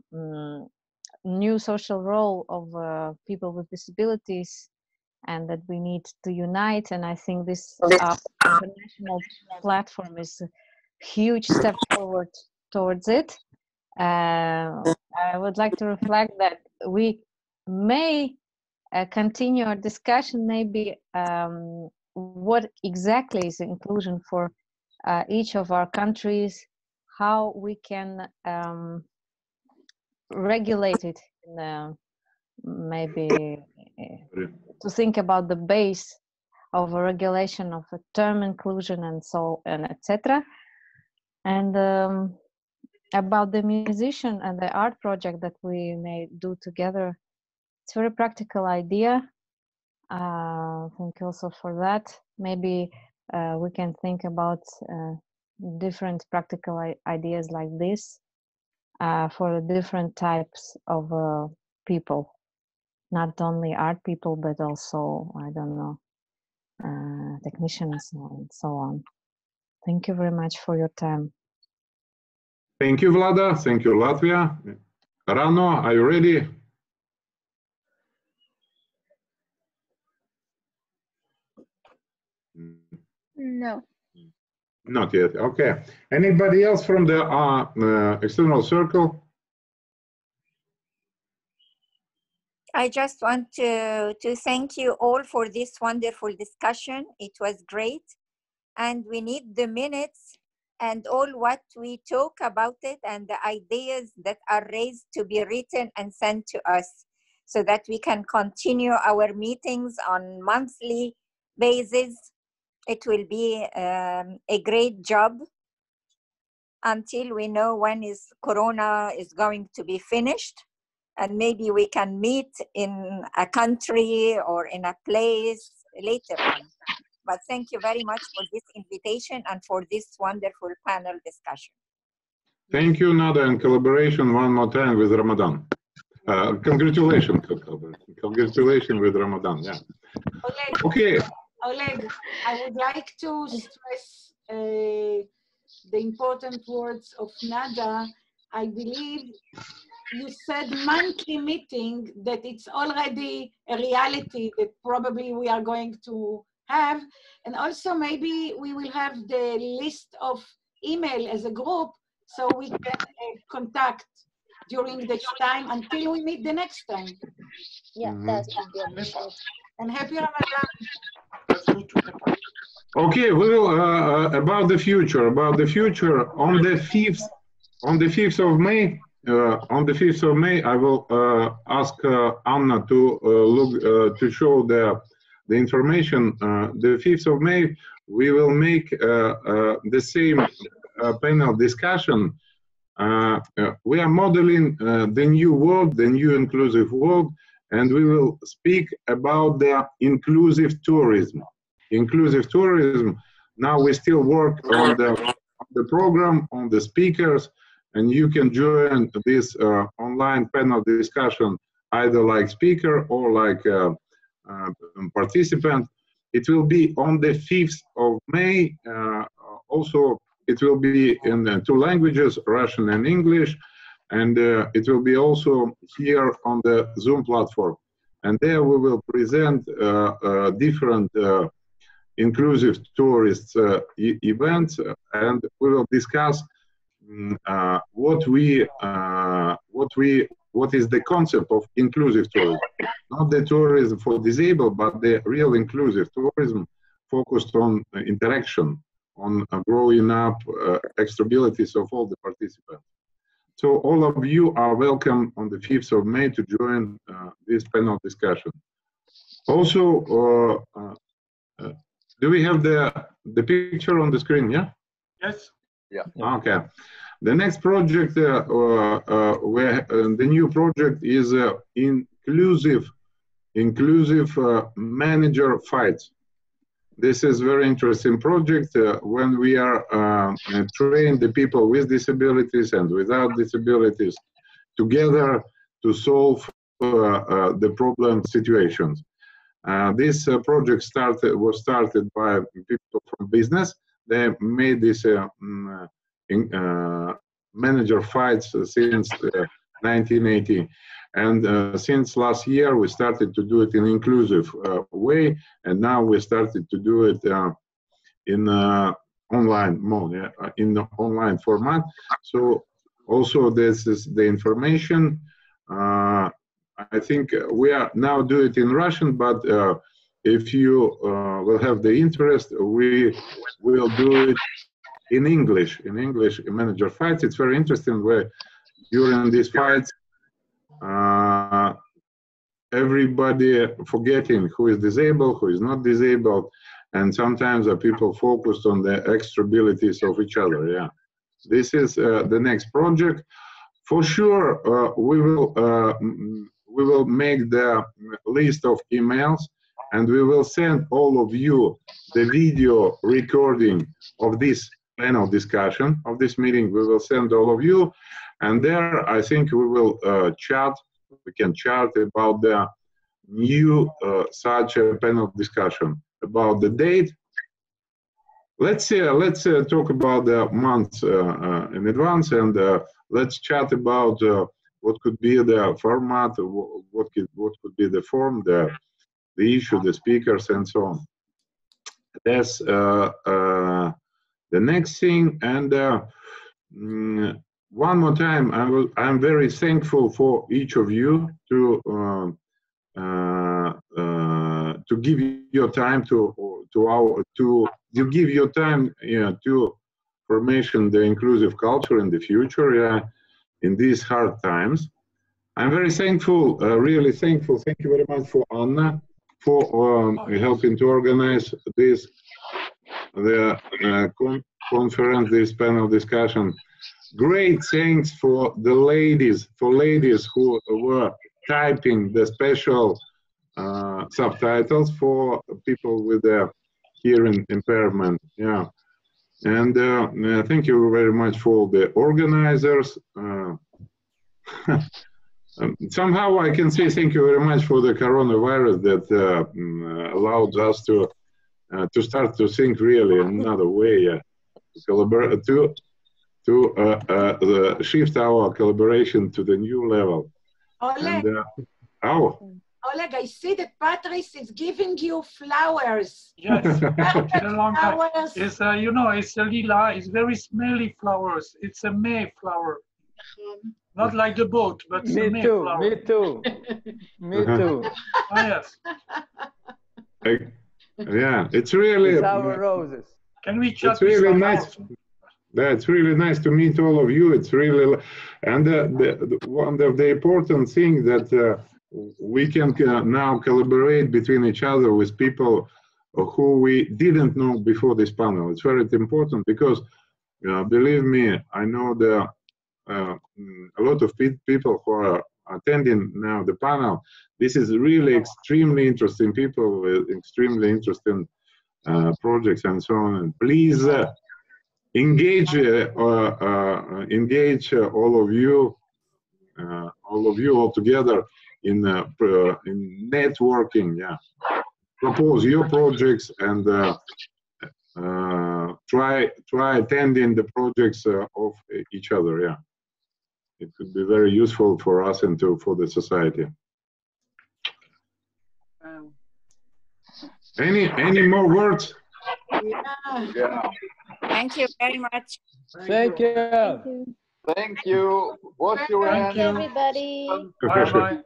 new social role of people with disabilities, and that we need to unite. And I think this international platform is a huge step forward towards it. I would like to reflect that we may continue our discussion, maybe what exactly is inclusion for each of our countries, how we can regulate it, maybe to think about the base of a regulation of a term inclusion and so and etc. And about the musician and the art project that we may do together, it's a very practical idea. Thank you also for that. Maybe we can think about different practical ideas like this for the different types of people, not only art people, but also, I don't know, technicians and so on. Thank you very much for your time. Thank you, Vlada. Thank you, Latvia. Rano, are you ready? No. Not yet. Okay. Anybody else from the external circle? I just want to thank you all for this wonderful discussion. It was great. And we need the minutes and all what we talk about it and the ideas that are raised to be written and sent to us so that we can continue our meetings on monthly basis. It will be a great job until we know when Corona is going to be finished. And maybe we can meet in a country or in a place later on. But thank you very much for this invitation and for this wonderful panel discussion. Thank you, Nada, and collaboration one more time with Ramadan. Congratulations. Congratulations with Ramadan. Yeah. Oleg, okay. Oleg, I would like to stress the important words of Nada. I believe you said monthly meeting, that it's already a reality that probably we are going to have. And also maybe we will have the list of email as a group so we can contact during this time until we meet the next time. Yeah, that would be appreciated. And happy Ramadan. Okay, we will about the future. On the 5th of May. On the 5th of May, I will ask Anna to look to show the information. The 5th of May, we will make the same panel discussion. We are modeling the new world, the new inclusive world, and we will speak about the inclusive tourism. Inclusive tourism. Now we still work on the program, on the speakers, and you can join this online panel discussion either like speaker or like participant. It will be on the 5th of May. Also, it will be in 2 languages, Russian and English, and it will be also here on the Zoom platform. And there we will present different inclusive tourist events, and we will discuss what is the concept of inclusive tourism. Not the tourism for disabled, but the real inclusive tourism focused on interaction, on growing up extra abilities of all the participants. So all of you are welcome on the 5th of May to join this panel discussion. Also, do we have the picture on the screen? Yeah. Yes. Yeah. Okay. The next project, the new project is inclusive manager fights. This is very interesting project when we are train the people with disabilities and without disabilities together to solve the problem situations. This project was started by people from business. They made this manager fights since 1980. And since last year, we started to do it in inclusive way. And now we started to do it in online mode, in the online format. So also this is the information. I think we are now do it in Russian, but if you will have the interest, we will do it in English. In English, manager fights. It's very interesting where during these fights, everybody forgetting who is disabled, who is not disabled, and sometimes people focused on the extra abilities of each other. Yeah, this is the next project. For sure, we will make the list of emails, and we will send all of you the video recording of this panel discussion of this meeting. We will send all of you, and there I think we will chat. We can chat about the new such a panel discussion about the date. Let's talk about the months in advance, and let's chat about what could be the format, what could be the form, the issue, the speakers, and so on. That's the next thing. And one more time, I'm very thankful for each of you to give your time to give your time to formation the inclusive culture in the future in these hard times. I'm very thankful, really thankful. Thank you very much for Anna for helping to organize this conference, this panel discussion. Great thanks for the ladies who were typing the special subtitles for people with a hearing impairment. Yeah, and thank you very much for the organizers. Somehow I can say thank you very much for the coronavirus that allowed us to start to think really another way, to collaborate, to shift our collaboration to the new level. Oleg, Oleg, I see that Patrice is giving you flowers. Yes, it's a long time. It's you know, it's a lila. It's very smelly flowers. It's a May flower. Not like the boat, but it's a May flower. Me too. Me too. Oh, yes. Yeah, it's really. It's our roses. Can we chat? It's really nice. Yeah, it's really nice to meet all of you. It's really, and one of the important things that we can now collaborate between each other with people who we didn't know before this panel. It's very important because, believe me, I know a lot of people who are attending now the panel. This is really extremely interesting people with extremely interesting projects and so on. And please engage all of you all together in networking. Yeah, propose your projects and try attending the projects of each other. Yeah, it could be very useful for us and for the society. Any more words? Yeah. Thank you very much. Thank you. Thank you. Wash your hands. Thank you, everybody. Bye-bye.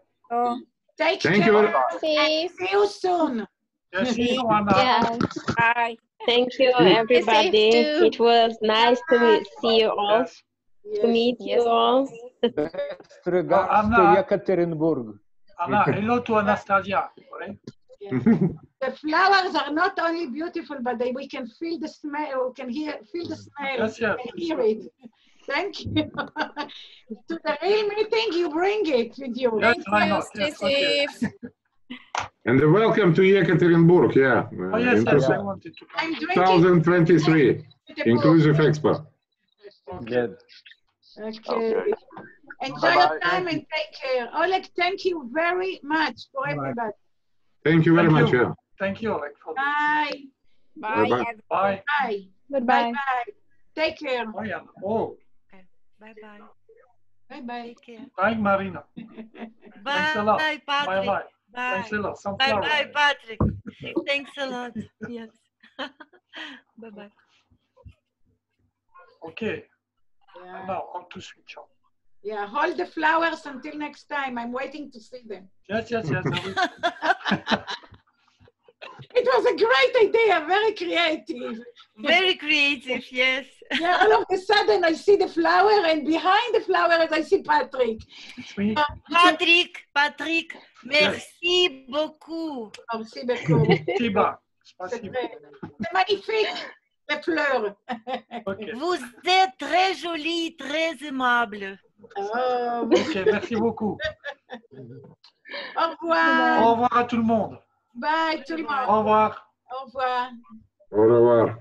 Take Thank care. you. See you soon. Yes, see you, Anna. Yeah. Bye. Thank you, everybody. It was nice to see you all, Yes. to meet you all. Best regards to Anna. Yekaterinburg. Anna, hello to Anastasia. Right? The flowers are not only beautiful, but we can feel the smell. We can feel the smell. Yes, yes. And hear it. Thank you. To the real meeting, you bring it with you. Yes, why not? Yes, okay. And welcome to Yekaterinburg. Yeah, Oh, yes, yes, I wanted to come. I'm drinking. 2023 Inclusive Expo. Good. Okay. Enjoy your time and take care. Oleg, thank you very much for everybody. Thank you very much. Yeah. Thank you, Oleg. Bye. Bye. Bye. Bye. Bye. Goodbye. Bye. Take care. Bye. Oh. Bye-bye. Bye-bye. Bye, Marina. Thanks a lot. Bye, Patrick. Bye-bye. Bye. Thanks a lot. Bye-bye, Patrick. Thanks a lot. Yes. Bye-bye. Okay. Yeah. And now on to switch on. Yeah, hold the flowers until next time. I'm waiting to see them. Yes. It was a great idea, very creative. Very creative, yes. Yeah, all of a sudden I see the flower, and behind the flowers I see Patrick. Patrick, merci beaucoup. Merci beaucoup. C'est magnifique, les fleurs. Vous êtes très jolie, très aimable. Oh. Ok, merci beaucoup. Au revoir. Au revoir à tout le monde. Bye tout le monde. Au revoir. Au revoir. Au revoir.